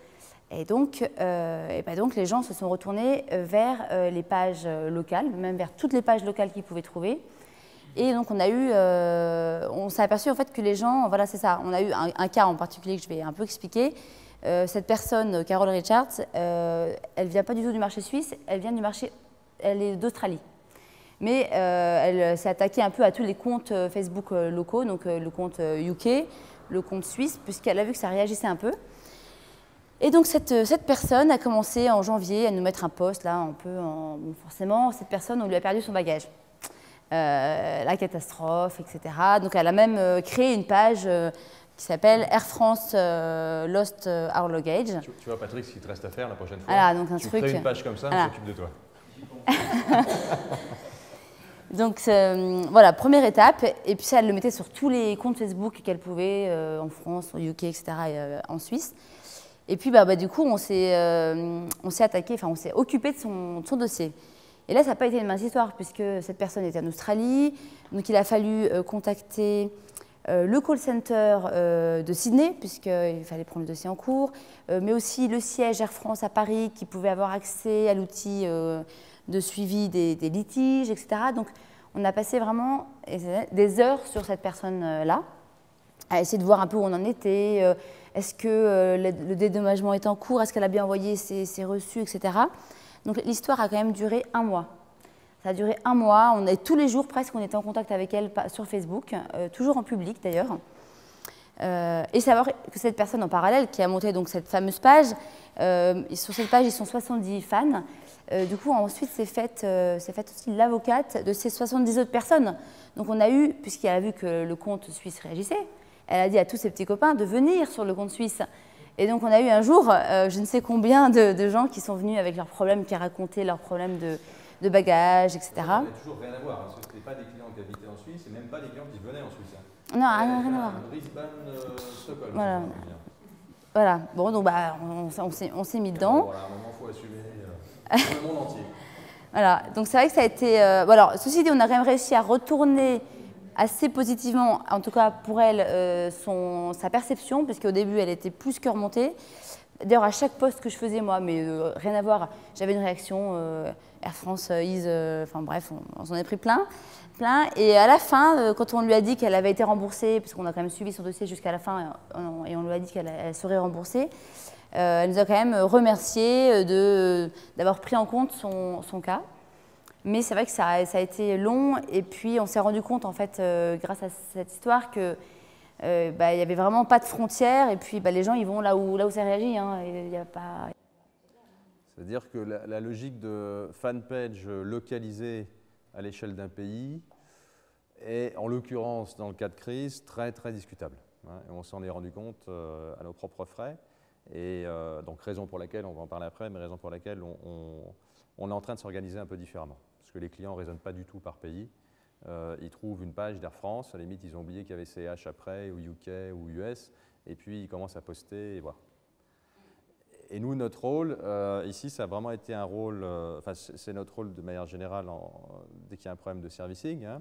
Et donc les gens se sont retournés vers les pages locales, même vers toutes les pages locales qu'ils pouvaient trouver. Et donc on s'est aperçu en fait que les gens, voilà c'est ça, on a eu un cas en particulier que je vais un peu expliquer. Cette personne, Carole Richards, elle ne vient pas du tout du marché suisse, elle est d'Australie. Mais elle s'est attaquée un peu à tous les comptes Facebook locaux, donc le compte UK, le compte suisse, puisqu'elle a vu que ça réagissait un peu. Et donc cette personne a commencé en janvier à nous mettre un post, là, bon, forcément, cette personne, on lui a perdu son bagage. La catastrophe, etc. Donc elle a même créé une page qui s'appelle Air France Lost Our Luggage. Tu vois, Patrick, ce qu'il te reste à faire la prochaine fois, voilà, donc tu crées une page comme ça, voilà. On s'occupe de toi. Donc voilà, première étape, et puis ça, elle le mettait sur tous les comptes Facebook qu'elle pouvait, en France, au UK, etc., et en Suisse. Et puis du coup, on s'est attaqué, enfin on s'est occupé de son dossier. Et là, ça n'a pas été une mince histoire, puisque cette personne était en Australie, donc il a fallu contacter le call center de Sydney, puisqu'il fallait prendre le dossier en cours, mais aussi le siège Air France à Paris, qui pouvait avoir accès à l'outil de suivi des litiges, etc. Donc, on a passé vraiment des heures sur cette personne-là, à essayer de voir un peu où on en était, est-ce que le dédommagement est en cours, est-ce qu'elle a bien envoyé ses reçus, etc. Donc, l'histoire a quand même duré 1 mois. Ça a duré 1 mois, tous les jours presque, on était en contact avec elle sur Facebook, toujours en public d'ailleurs. Et savoir que cette personne en parallèle qui a monté donc cette fameuse page, sur cette page ils sont 70 fans, du coup ensuite c'est faite aussi l'avocate de ces 70 autres personnes. Donc on a eu, puisqu'elle a vu que le compte suisse réagissait, elle a dit à tous ses petits copains de venir sur le compte suisse. Et donc on a eu un jour, je ne sais combien de gens qui sont venus avec leurs problèmes, qui racontaient leurs problèmes de bagages, etc. Ça n'a toujours rien à voir, hein. Ce n'était pas des clients qui habitaient en Suisse, et même pas des clients qui venaient en Suisse. Hein. Non, rien à voir. Brisbane, Stockholm. Voilà. Voilà. Bon, donc on s'est mis dedans. Voilà, à un moment, il faut assumer le monde entier. Voilà, donc c'est vrai que ça a été... alors, ceci dit, on a quand même réussi à retourner assez positivement, en tout cas pour elle, sa perception, parce qu'au début, elle était plus que remontée. D'ailleurs, à chaque poste que je faisais, moi, mais rien à voir, j'avais une réaction Air France, enfin bref, on s'en est pris plein. Et à la fin, quand on lui a dit qu'elle avait été remboursée, parce qu'on a quand même suivi son dossier jusqu'à la fin, et on lui a dit qu'elle serait remboursée, elle nous a quand même remercié d'avoir pris en compte son cas. Mais c'est vrai que ça a été long, et puis on s'est rendu compte, en fait, grâce à cette histoire, que il n'y avait vraiment pas de frontières, et puis les gens ils vont là où ça réagit. Hein, et y a pas... C'est-à-dire que la logique de fanpage localisée à l'échelle d'un pays est, en l'occurrence dans le cas de crise, très très discutable. Hein, et on s'en est rendu compte à nos propres frais. Et donc raison pour laquelle, on va en parler après, mais raison pour laquelle on est en train de s'organiser un peu différemment. Parce que les clients ne raisonnent pas du tout par pays. Ils trouvent une page d'Air France, à la limite ils ont oublié qu'il y avait CH après, ou UK, ou US, et puis ils commencent à poster, et voilà. Et nous, notre rôle, ici, ça a vraiment été un rôle, enfin c'est notre rôle de manière générale, dès qu'il y a un problème de servicing, hein,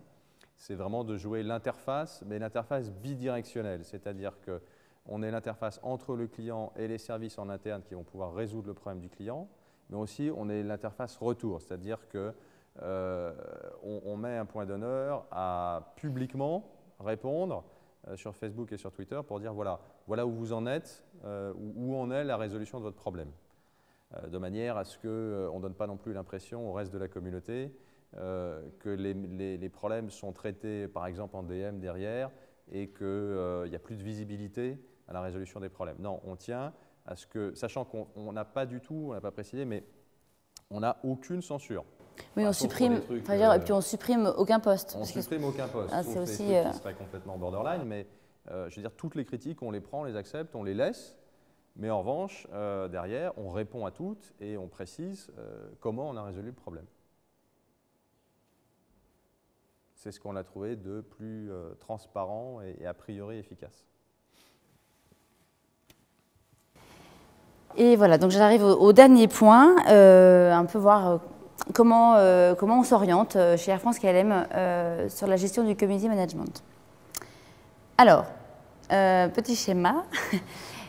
c'est vraiment de jouer l'interface, mais l'interface bidirectionnelle, c'est-à-dire qu'on est l'interface entre le client et les services en interne qui vont pouvoir résoudre le problème du client, mais aussi on est l'interface retour, c'est-à-dire que on met un point d'honneur à publiquement répondre sur Facebook et sur Twitter pour dire voilà où vous en êtes, où en est la résolution de votre problème. De manière à ce qu'on ne donne pas non plus l'impression au reste de la communauté que les problèmes sont traités par exemple en DM derrière et qu'il n'y a plus de visibilité à la résolution des problèmes. Non, on tient à ce que, sachant qu'on n'a pas du tout, on n'a pas précisé, mais on n'a aucune censure. Oui, on supprime, et puis on supprime aucun post. On supprime aucun post, c'est aussi qui serait complètement borderline, mais je veux dire, toutes les critiques, on les prend, on les accepte, on les laisse, mais en revanche, derrière, on répond à toutes et on précise comment on a résolu le problème. C'est ce qu'on a trouvé de plus transparent et a priori efficace. Et voilà, donc j'arrive au dernier point, un peu voir comment on s'oriente chez Air France KLM sur la gestion du community management. Alors, petit schéma.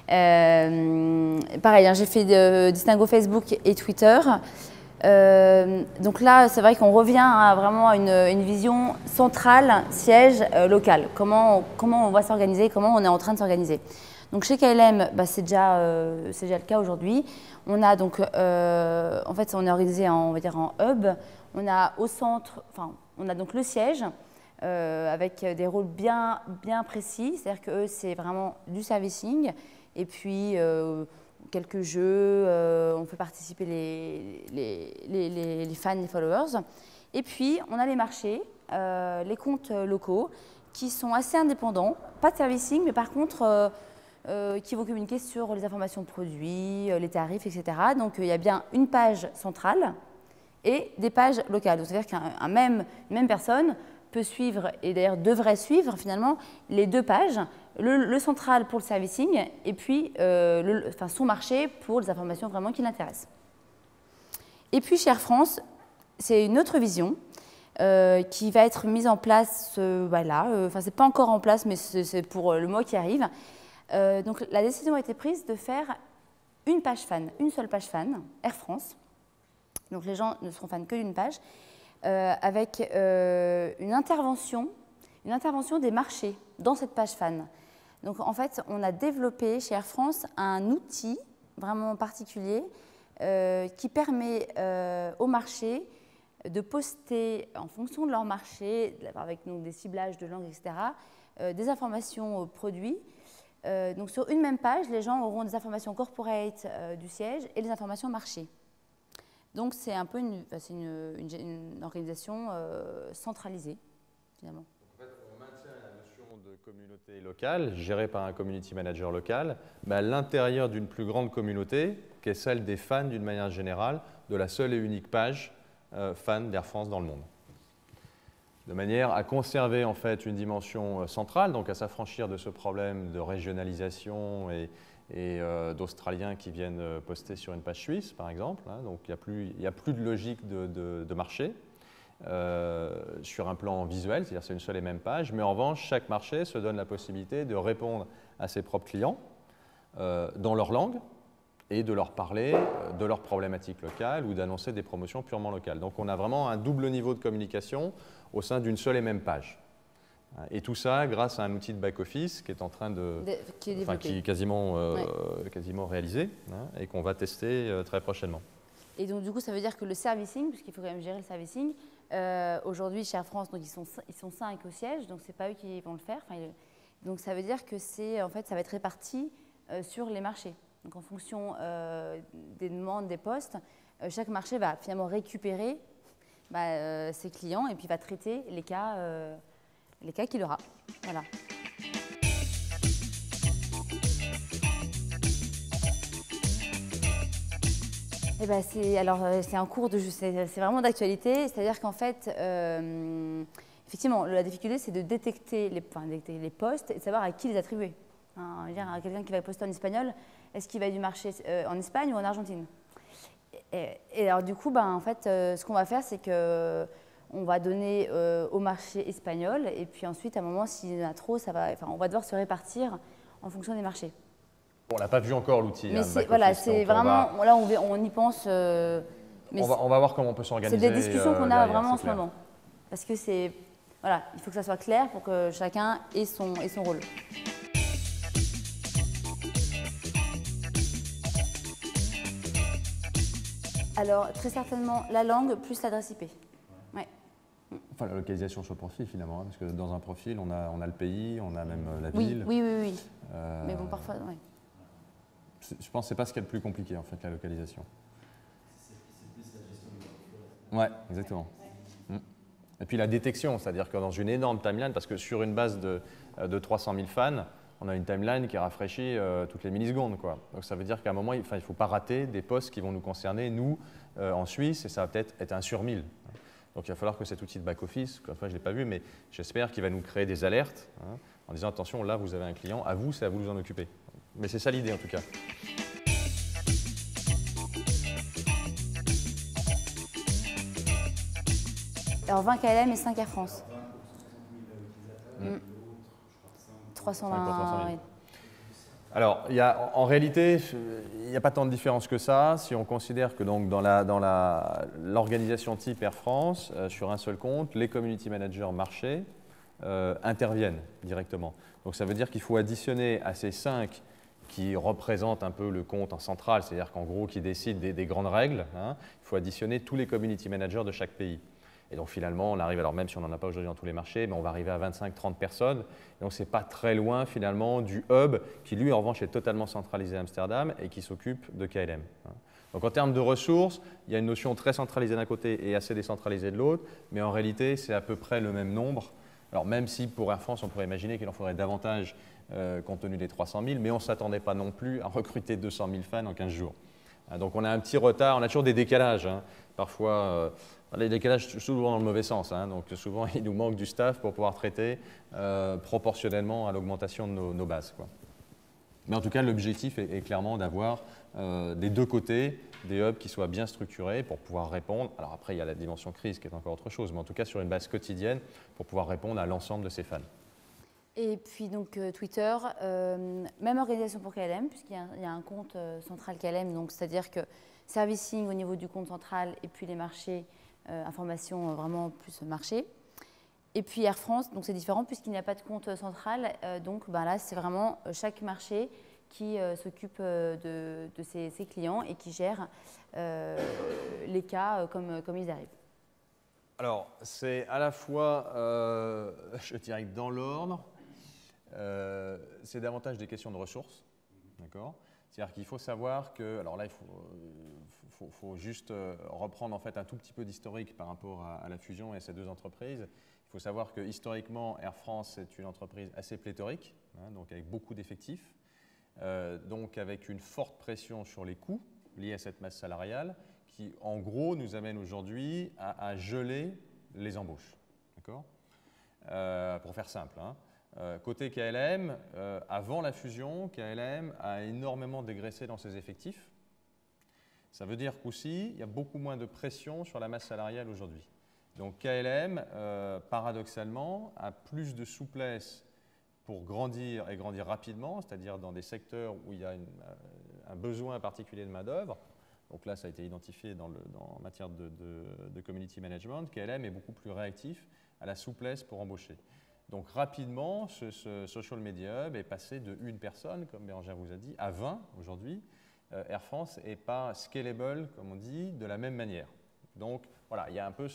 Pareil, hein, j'ai fait distinguo Facebook et Twitter. Donc là, c'est vrai qu'on revient vraiment à une vision centrale, siège, local. Comment on va s'organiser, comment on est en train de s'organiser. Donc chez KLM, c'est déjà le cas aujourd'hui. On a donc, en fait, on est organisé on va dire en hub. On a au centre, on a donc le siège avec des rôles bien précis. C'est-à-dire que eux, c'est vraiment du servicing et puis quelques jeux. On fait participer les fans, les followers. Et puis on a les marchés, les comptes locaux qui sont assez indépendants, pas de servicing, mais par contre qui vont communiquer sur les informations de produits, les tarifs, etc. Donc il y a bien une page centrale et des pages locales. C'est-à-dire qu'une même personne peut suivre, et d'ailleurs devrait suivre finalement, les deux pages, le central pour le servicing et puis son marché pour les informations vraiment qui l'intéressent. Et puis chez Air France, c'est une autre vision qui va être mise en place, c'est pas encore en place, mais c'est pour le mois qui arrive. Donc la décision a été prise de faire une page fan, une seule page fan, Air France. Donc les gens ne seront fans que d'une page, avec une intervention des marchés dans cette page fan. Donc en fait, on a développé chez Air France un outil vraiment particulier qui permet aux marchés de poster en fonction de leur marché, avec donc, des ciblages de langue, etc., des informations produits. Donc sur une même page, les gens auront des informations corporate du siège et des informations marché. Donc c'est un peu une organisation centralisée, finalement. En fait, on maintient la notion de communauté locale, gérée par un community manager local, mais à l'intérieur d'une plus grande communauté, qui est celle des fans d'une manière générale, de la seule et unique page fan d'Air France dans le monde. De manière à conserver en fait une dimension centrale, donc à s'affranchir de ce problème de régionalisation et d'Australiens qui viennent poster sur une page suisse, par exemple. Hein, donc il n'y a plus de logique de marché sur un plan visuel, c'est-à-dire c'est une seule et même page, mais en revanche, chaque marché se donne la possibilité de répondre à ses propres clients dans leur langue et de leur parler de leurs problématiques locales ou d'annoncer des promotions purement locales. Donc on a vraiment un double niveau de communication au sein d'une seule et même page. Et tout ça grâce à un outil de back-office qui est en train qui est quasiment réalisé et qu'on va tester très prochainement. Et donc du coup, ça veut dire que le servicing, puisqu'il faut quand même gérer le servicing, aujourd'hui chez Air France, donc ils sont 5 au siège, donc c'est pas eux qui vont le faire. Donc ça veut dire que ça va être réparti sur les marchés. Donc en fonction des demandes, des postes, chaque marché va finalement récupérer ses clients et puis va traiter les cas qu'il aura. Voilà. C'est en cours c'est vraiment d'actualité, c'est-à-dire qu'en fait, effectivement, la difficulté, c'est de détecter les postes et de savoir à qui les attribuer. Hein, à quelqu'un qui va poster en espagnol, est-ce qu'il va du marché en Espagne ou en Argentine? Et alors du coup, en fait, ce qu'on va faire, c'est qu'on va donner au marché espagnol et puis ensuite, à un moment, s'il y en a trop, on va devoir se répartir en fonction des marchés. On n'a pas vu encore l'outil. Mais voilà, c'est vraiment, là on y pense On va voir comment on peut s'organiser. C'est des discussions qu'on a vraiment en ce clair. moment. Parce que voilà, il faut que ça soit clair pour que chacun ait son rôle. Alors, très certainement, la langue plus l'adresse IP. Ouais. Enfin, la localisation sur le profil, finalement, hein, parce que dans un profil, on a le pays, on a même la Oui, ville. oui. Mais bon, parfois, oui. Je pense que ce n'est pas ce qui est le plus compliqué, en fait, la localisation. C'est plus la gestion du workflow. Ouais, exactement. Et puis la détection, c'est-à-dire que dans une énorme timeline, parce que sur une base de 300 000 fans, on a une timeline qui est rafraîchie toutes les millisecondes, quoi. Donc ça veut dire qu'à un moment, il ne faut pas rater des posts qui vont nous concerner, nous, en Suisse, et ça va peut-être être 1 sur 1000. Donc il va falloir que cet outil de back-office, je ne l'ai pas vu, mais j'espère qu'il va nous créer des alertes en disant attention, là vous avez un client, à vous, c'est à vous de vous en occuper. Mais c'est ça l'idée en tout cas. Alors 20 KLM et 5 Air France. 320 000. Alors, en réalité, il n'y a pas tant de différence que ça. Si on considère que donc, dans l'organisation type Air France, sur un seul compte, les community managers marché interviennent directement. Donc ça veut dire qu'il faut additionner à ces 5 qui représentent un peu le compte en central, c'est-à-dire qu'en gros qui décident des grandes règles, hein, il faut additionner tous les community managers de chaque pays. Et donc finalement, on arrive, alors même si on n'en a pas aujourd'hui dans tous les marchés, mais on va arriver à 25-30 personnes. Et donc ce n'est pas très loin finalement du hub qui lui en revanche est totalement centralisé à Amsterdam et qui s'occupe de KLM. Donc en termes de ressources, il y a une notion très centralisée d'un côté et assez décentralisée de l'autre, mais en réalité c'est à peu près le même nombre. Alors même si pour Air France on pourrait imaginer qu'il en faudrait davantage compte tenu des 300 000, mais on ne s'attendait pas non plus à recruter 200 000 fans en 15 jours. Donc on a un petit retard, on a toujours des décalages. Parfois, les décalages souvent dans le mauvais sens. Donc souvent, il nous manque du staff pour pouvoir traiter proportionnellement à l'augmentation de nos bases, quoi. Mais en tout cas, l'objectif est clairement d'avoir des deux côtés des hubs qui soient bien structurés pour pouvoir répondre. Alors après, il y a la dimension crise qui est encore autre chose, mais en tout cas sur une base quotidienne pour pouvoir répondre à l'ensemble de ces fans. Et puis donc Twitter, même organisation pour KLM, puisqu'il y a un compte central KLM, donc c'est-à-dire que servicing au niveau du compte central et puis les marchés, information vraiment plus marché. Et puis Air France, donc c'est différent puisqu'il n'y a pas de compte central, donc là c'est vraiment chaque marché qui s'occupe de ses clients et qui gère les cas comme ils arrivent. Alors c'est à la fois, je dirais que dans l'ordre, c'est davantage des questions de ressources, d'accord ? C'est-à-dire qu'il faut savoir que, alors là, il faut juste reprendre en fait un tout petit peu d'historique par rapport à la fusion et à ces deux entreprises. Il faut savoir que historiquement, Air France est une entreprise assez pléthorique, donc avec beaucoup d'effectifs, donc avec une forte pression sur les coûts liés à cette masse salariale, qui en gros nous amène aujourd'hui à geler les embauches, d'accord ? Pour faire simple. Côté KLM, avant la fusion, KLM a énormément dégraissé dans ses effectifs. Ça veut dire qu'aussi, il y a beaucoup moins de pression sur la masse salariale aujourd'hui. Donc KLM, paradoxalement, a plus de souplesse pour grandir et grandir rapidement, c'est-à-dire dans des secteurs où il y a un besoin particulier de main-d'œuvre. Donc là, ça a été identifié en matière de community management. KLM est beaucoup plus réactif à la souplesse pour embaucher. Donc rapidement, ce social media hub est passé de 1 personne, comme Bérangère vous a dit, à 20 aujourd'hui. Air France n'est pas scalable, comme on dit, de la même manière. Donc voilà, il y a un peu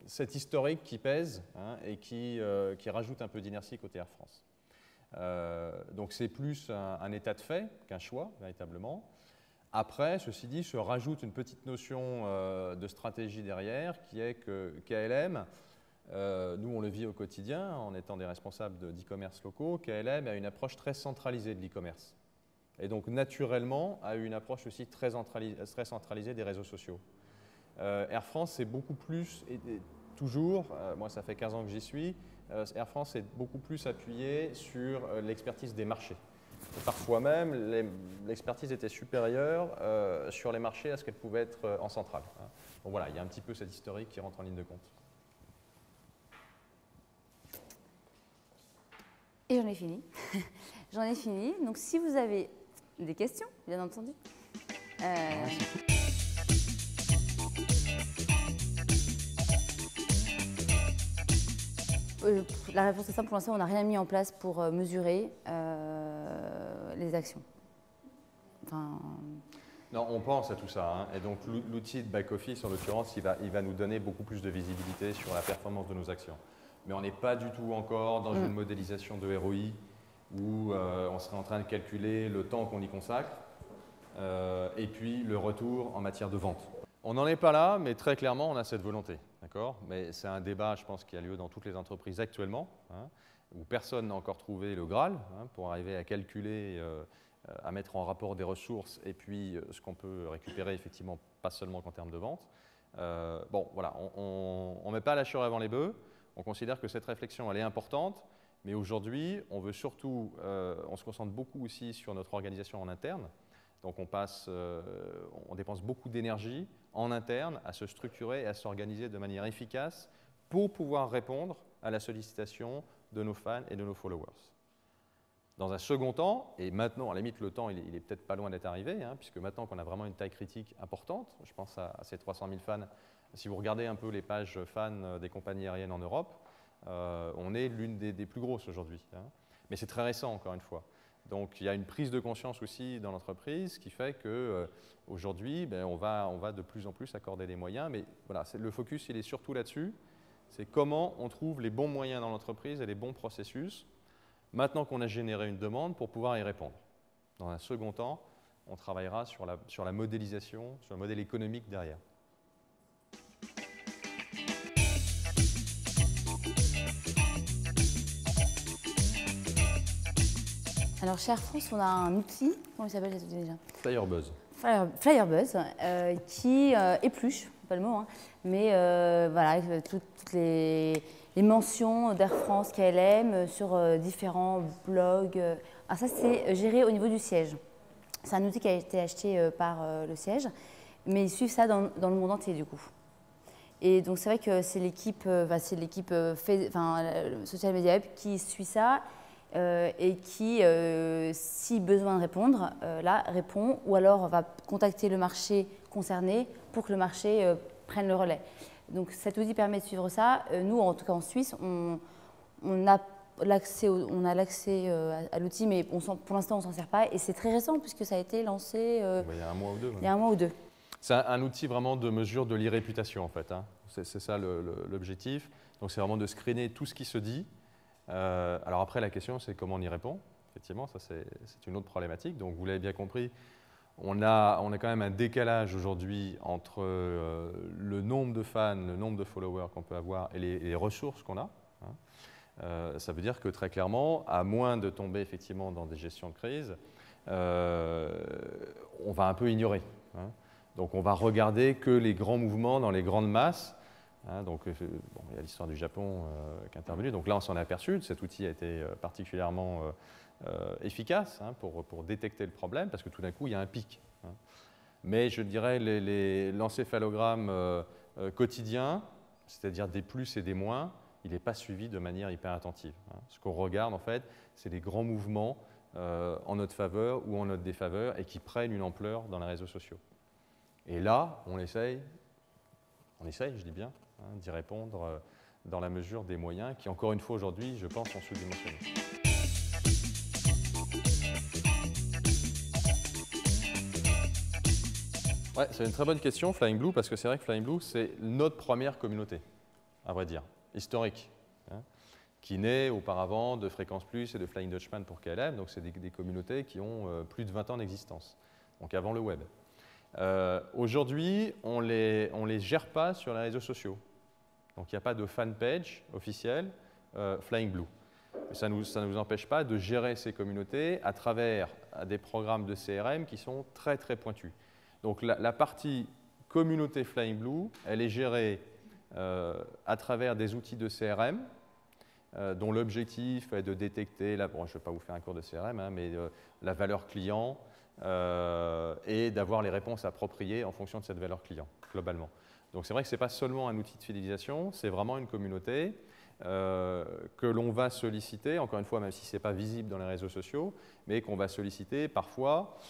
cet historique qui pèse et qui rajoute un peu d'inertie côté Air France. Donc c'est plus un état de fait qu'un choix, véritablement. Après, ceci dit, se rajoute une petite notion de stratégie derrière, qui est que KLM, nous on le vit au quotidien en étant des responsables d'e-commerce locaux, KLM a une approche très centralisée de l'e-commerce. Et donc naturellement a une approche aussi très centralisée des réseaux sociaux. Air France, c'est beaucoup plus, et toujours, moi ça fait 15 ans que j'y suis, Air France est beaucoup plus appuyé sur l'expertise des marchés. Parfois même, l'expertise était supérieure sur les marchés à ce qu'elle pouvait être en centrale. Donc voilà, il y a un petit peu cette historique qui rentre en ligne de compte. Et j'en ai fini. J'en ai fini. Donc si vous avez des questions, bien entendu. La réponse est simple, pour l'instant on n'a rien mis en place pour mesurer les actions. Enfin... Non, on pense à tout ça, hein. Et donc l'outil de back-office, en l'occurrence, il va nous donner beaucoup plus de visibilité sur la performance de nos actions. Mais on n'est pas du tout encore dans une modélisation de ROI où on serait en train de calculer le temps qu'on y consacre et puis le retour en matière de vente. On n'en est pas là, mais très clairement, on a cette volonté. Mais c'est un débat, je pense, qui a lieu dans toutes les entreprises actuellement, hein, où personne n'a encore trouvé le Graal pour arriver à calculer, à mettre en rapport des ressources et puis ce qu'on peut récupérer, effectivement, pas seulement qu'en termes de vente. Bon, voilà, on ne met pas la charrue avant les bœufs. On considère que cette réflexion, elle est importante, mais aujourd'hui, on veut surtout, on se concentre beaucoup aussi sur notre organisation en interne. Donc on dépense beaucoup d'énergie en interne à se structurer et à s'organiser de manière efficace pour pouvoir répondre à la sollicitation de nos fans et de nos followers. Dans un second temps, et maintenant, à la limite, le temps, il est peut-être pas loin d'être arrivé, hein, puisque maintenant qu'on a vraiment une taille critique importante, je pense à ces 300 000 fans, si vous regardez un peu les pages fans des compagnies aériennes en Europe, on est l'une des plus grosses aujourd'hui. Hein. Mais c'est très récent, encore une fois. Donc il y a une prise de conscience aussi dans l'entreprise qui fait qu'aujourd'hui, on va de plus en plus accorder des moyens. Mais voilà, le focus, il est surtout là-dessus. C'est comment on trouve les bons moyens dans l'entreprise et les bons processus, maintenant qu'on a généré une demande, pour pouvoir y répondre. Dans un second temps, on travaillera sur la modélisation, sur le modèle économique derrière. Alors chez Air France, on a un outil, comment il s'appelle cet outil déjà? Flyerbuzz. Flyerbuzz, qui épluche, pas le mot, hein, mais voilà, toutes les mentions d'Air France, KLM, sur différents blogs. Alors ça, c'est géré au niveau du siège. C'est un outil qui a été acheté par le siège, mais ils suivent ça dans le monde entier du coup. Et donc c'est vrai que c'est l'équipe Social Media Hub qui suit ça. Et qui, si besoin de répondre, là, répond, ou alors va contacter le marché concerné pour que le marché prenne le relais. Donc cet outil permet de suivre ça. Nous, en tout cas en Suisse, on a l'accès à l'outil, mais pour l'instant, on ne s'en sert pas. Et c'est très récent, puisque ça a été lancé il y a un mois ou deux. Il y a un mois ou deux. C'est un outil vraiment de mesure de l'irréputation, en fait. Hein. C'est ça l'objectif. Donc c'est vraiment de screener tout ce qui se dit. Alors après, la question, c'est comment on y répond. Effectivement, ça c'est une autre problématique. Donc vous l'avez bien compris, on a quand même un décalage aujourd'hui entre le nombre de fans, le nombre de followers qu'on peut avoir et les ressources qu'on a. Hein. Ça veut dire que très clairement, à moins de tomber effectivement dans des gestions de crise, on va un peu ignorer. Hein. Donc on va regarder que les grands mouvements dans les grandes masses. Hein, donc, il y a l'histoire du Japon qui est intervenue. Donc là, on s'en est aperçu. Cet outil a été particulièrement efficace pour détecter le problème, parce que tout d'un coup, il y a un pic. Hein. Mais je dirais l'encéphalogramme quotidien, c'est-à-dire des plus et des moins, il n'est pas suivi de manière hyper attentive. Hein. Ce qu'on regarde, en fait, c'est les grands mouvements en notre faveur ou en notre défaveur et qui prennent une ampleur dans les réseaux sociaux. Et là, on essaye, je dis bien, d'y répondre dans la mesure des moyens qui, encore une fois aujourd'hui, je pense, sont sous-dimensionnés. Ouais, c'est une très bonne question, Flying Blue, parce que c'est vrai que Flying Blue, c'est notre première communauté, à vrai dire, historique, hein, qui naît auparavant de Fréquence Plus et de Flying Dutchman pour KLM, donc c'est des communautés qui ont plus de 20 ans d'existence, donc avant le web. Aujourd'hui, on les gère pas sur les réseaux sociaux. Donc il n'y a pas de fanpage officielle Flying Blue. Ça ne nous empêche pas de gérer ces communautés à travers des programmes de CRM qui sont très très pointus. Donc la partie communauté Flying Blue, elle est gérée à travers des outils de CRM dont l'objectif est de détecter, là, bon, je ne vais pas vous faire un cours de CRM, hein, mais la valeur client et d'avoir les réponses appropriées en fonction de cette valeur client, globalement. Donc c'est vrai que ce n'est pas seulement un outil de fidélisation, c'est vraiment une communauté que l'on va solliciter, encore une fois, même si ce n'est pas visible dans les réseaux sociaux, mais qu'on va solliciter parfois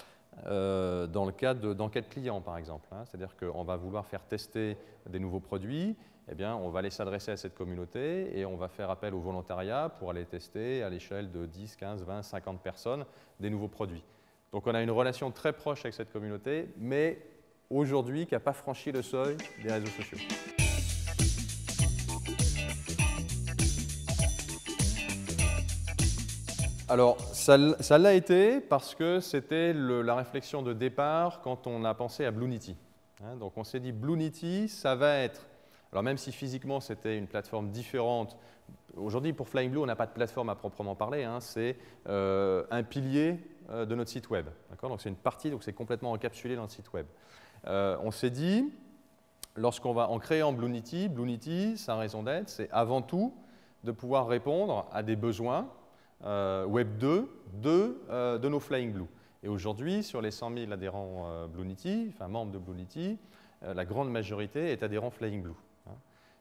dans le cadre d'enquête client, par exemple. C'est-à-dire qu'on va vouloir faire tester des nouveaux produits, eh bien, on va aller s'adresser à cette communauté et on va faire appel au volontariat pour aller tester à l'échelle de 10, 15, 20, 50 personnes des nouveaux produits. Donc on a une relation très proche avec cette communauté, mais aujourd'hui qui n'a pas franchi le seuil des réseaux sociaux. Alors, ça l'a été parce que c'était la réflexion de départ quand on a pensé à Bluenity. Donc on s'est dit Bluenity, ça va être... Alors même si physiquement c'était une plateforme différente, aujourd'hui pour Flying Blue on n'a pas de plateforme à proprement parler, c'est un pilier de notre site web. Donc c'est une partie, donc c'est complètement encapsulé dans le site web. On s'est dit, en créant Bluenity, Bluenity, sa raison d'être, c'est avant tout de pouvoir répondre à des besoins Web 2 de nos Flying Blue. Et aujourd'hui, sur les 100 000 adhérents Bluenity, enfin membres de Bluenity, la grande majorité est adhérent Flying Blue.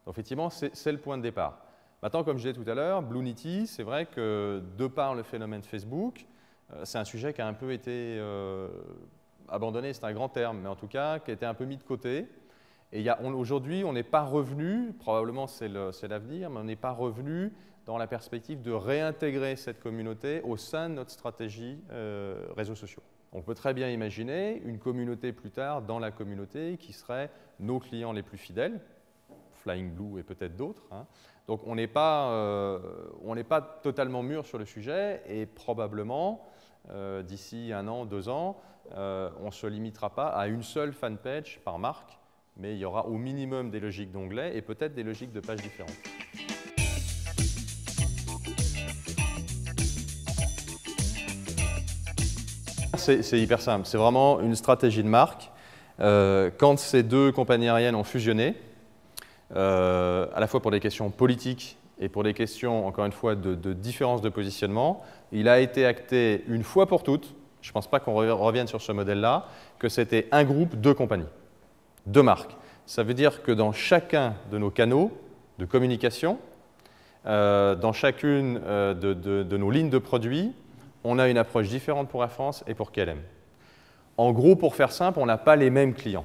Donc effectivement, c'est le point de départ. Maintenant, comme je disais tout à l'heure, Bluenity, c'est vrai que de par le phénomène Facebook, c'est un sujet qui a un peu été abandonné, c'est un grand terme, mais en tout cas, qui a été un peu mis de côté. Et aujourd'hui, on n'est pas revenu, probablement c'est l'avenir, mais on n'est pas revenu dans la perspective de réintégrer cette communauté au sein de notre stratégie réseaux sociaux. On peut très bien imaginer une communauté plus tard dans la communauté qui serait nos clients les plus fidèles, Flying Blue et peut-être d'autres. Donc on n'est pas totalement mûr sur le sujet et probablement d'ici 1 an, 2 ans, on ne se limitera pas à une seule fanpage par marque, mais il y aura au minimum des logiques d'onglets et peut-être des logiques de pages différentes. C'est hyper simple, c'est vraiment une stratégie de marque. Quand ces deux compagnies aériennes ont fusionné, à la fois pour des questions politiques et pour des questions, encore une fois, de différence de positionnement, il a été acté une fois pour toutes, je ne pense pas qu'on revienne sur ce modèle-là, que c'était un groupe, 2 compagnies, 2 marques. Ça veut dire que dans chacun de nos canaux de communication, dans chacune de nos lignes de produits, on a une approche différente pour Air France et pour KLM. En gros, pour faire simple, on n'a pas les mêmes clients.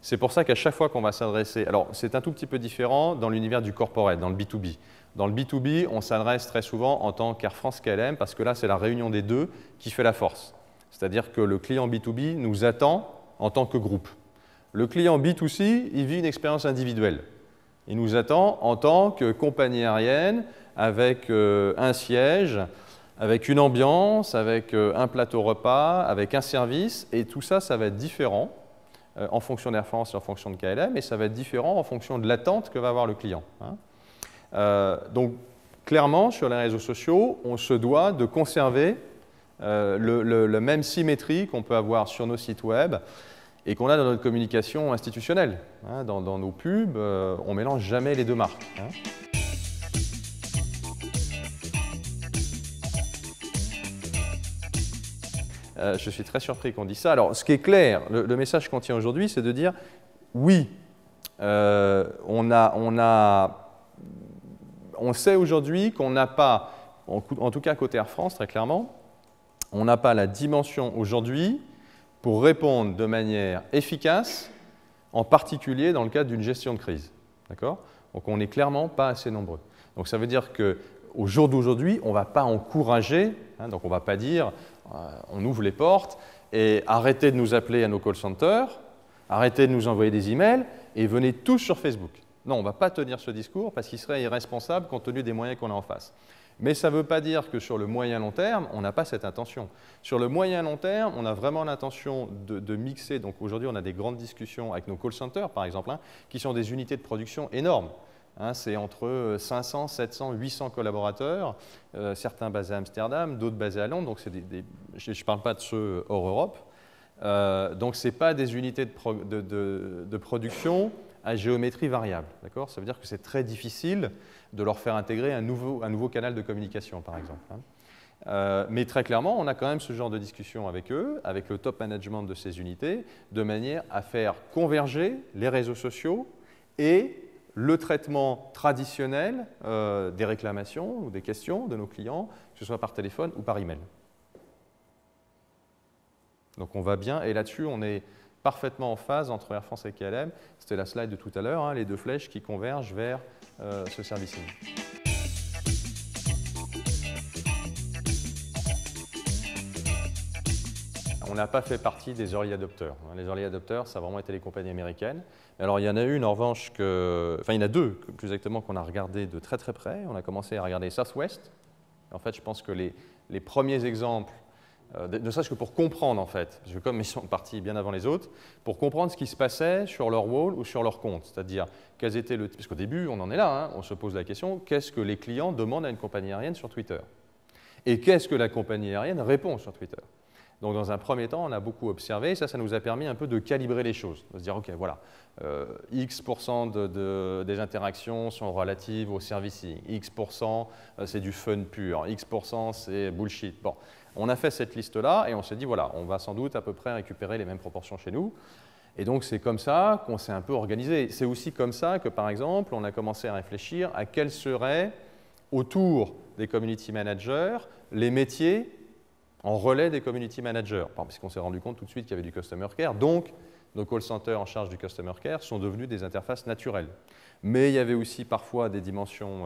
C'est pour ça qu'à chaque fois qu'on va s'adresser... Alors, c'est un tout petit peu différent dans l'univers du corporate, dans le B2B. Dans le B2B, on s'adresse très souvent en tant qu'Air France KLM, parce que là, c'est la réunion des deux qui fait la force. C'est-à-dire que le client B2B nous attend en tant que groupe. Le client B2C, il vit une expérience individuelle. Il nous attend en tant que compagnie aérienne, avec un siège, avec une ambiance, avec un plateau repas, avec un service, et tout ça, ça va être différent en fonction d'Air France et en fonction de KLM, et ça va être différent en fonction de l'attente que va avoir le client. Donc, clairement, sur les réseaux sociaux, on se doit de conserver la même symétrie qu'on peut avoir sur nos sites web et qu'on a dans notre communication institutionnelle. Dans nos pubs, on ne mélange jamais les deux marques. Je suis très surpris qu'on dise ça. Alors, ce qui est clair, le message qu'on tient aujourd'hui, c'est de dire oui, on sait aujourd'hui qu'on n'a pas, en tout cas côté Air France, très clairement, on n'a pas la dimension aujourd'hui pour répondre de manière efficace, en particulier dans le cadre d'une gestion de crise. D'accord ? Donc, on n'est clairement pas assez nombreux. Donc, ça veut dire qu'au jour d'aujourd'hui, on ne va pas encourager, donc on ne va pas dire on ouvre les portes et arrêtez de nous appeler à nos call centers, arrêtez de nous envoyer des emails et venez tous sur Facebook. Non, on ne va pas tenir ce discours parce qu'il serait irresponsable compte tenu des moyens qu'on a en face. Mais ça ne veut pas dire que sur le moyen long terme, on n'a pas cette intention. Sur le moyen long terme, on a vraiment l'intention de mixer. Donc aujourd'hui, on a des grandes discussions avec nos call centers, par exemple, qui sont des unités de production énormes. C'est entre 500, 700, 800 collaborateurs, certains basés à Amsterdam, d'autres basés à Londres, donc je ne parle pas de ceux hors Europe. Donc ce n'est pas des unités de production à géométrie variable. Ça veut dire que c'est très difficile de leur faire intégrer un nouveau canal de communication, par exemple. Mais très clairement, on a quand même ce genre de discussion avec eux, avec le top management de ces unités, de manière à faire converger les réseaux sociaux et le traitement traditionnel des réclamations ou des questions de nos clients, que ce soit par téléphone ou par email. Donc on va bien, et là-dessus, on est parfaitement en phase entre Air France et KLM. C'était la slide de tout à l'heure, hein, les deux flèches qui convergent vers ce servicing. On n'a pas fait partie des early adopters. Les early adopters, ça a vraiment été les compagnies américaines. Alors, il y en a une, en revanche, enfin, il y en a deux, plus exactement, qu'on a regardé de très très près. On a commencé à regarder Southwest. En fait, je pense que les premiers exemples, ne serait-ce que pour comprendre, en fait, parce que comme ils sont partis bien avant les autres, pour comprendre ce qui se passait sur leur wall ou sur leur compte. C'est-à-dire, quels étaient le... Parce qu'au début, on en est là, hein, on se pose la question, qu'est-ce que les clients demandent à une compagnie aérienne sur Twitter? Et qu'est-ce que la compagnie aérienne répond sur Twitter? Donc, dans un premier temps, on a beaucoup observé, et ça nous a permis un peu de calibrer les choses, de se dire, OK, voilà, X% des interactions sont relatives au servicing, X% c'est du fun pur, X% c'est bullshit. Bon, on a fait cette liste-là, et on s'est dit, voilà, on va sans doute à peu près récupérer les mêmes proportions chez nous. Et donc, c'est comme ça qu'on s'est un peu organisé. C'est aussi comme ça que, par exemple, on a commencé à réfléchir à quels seraient, autour des community managers, les métiers en relais des community managers, puisqu'on s'est rendu compte tout de suite qu'il y avait du customer care. Donc, nos call centers en charge du customer care sont devenus des interfaces naturelles. Mais il y avait aussi parfois des dimensions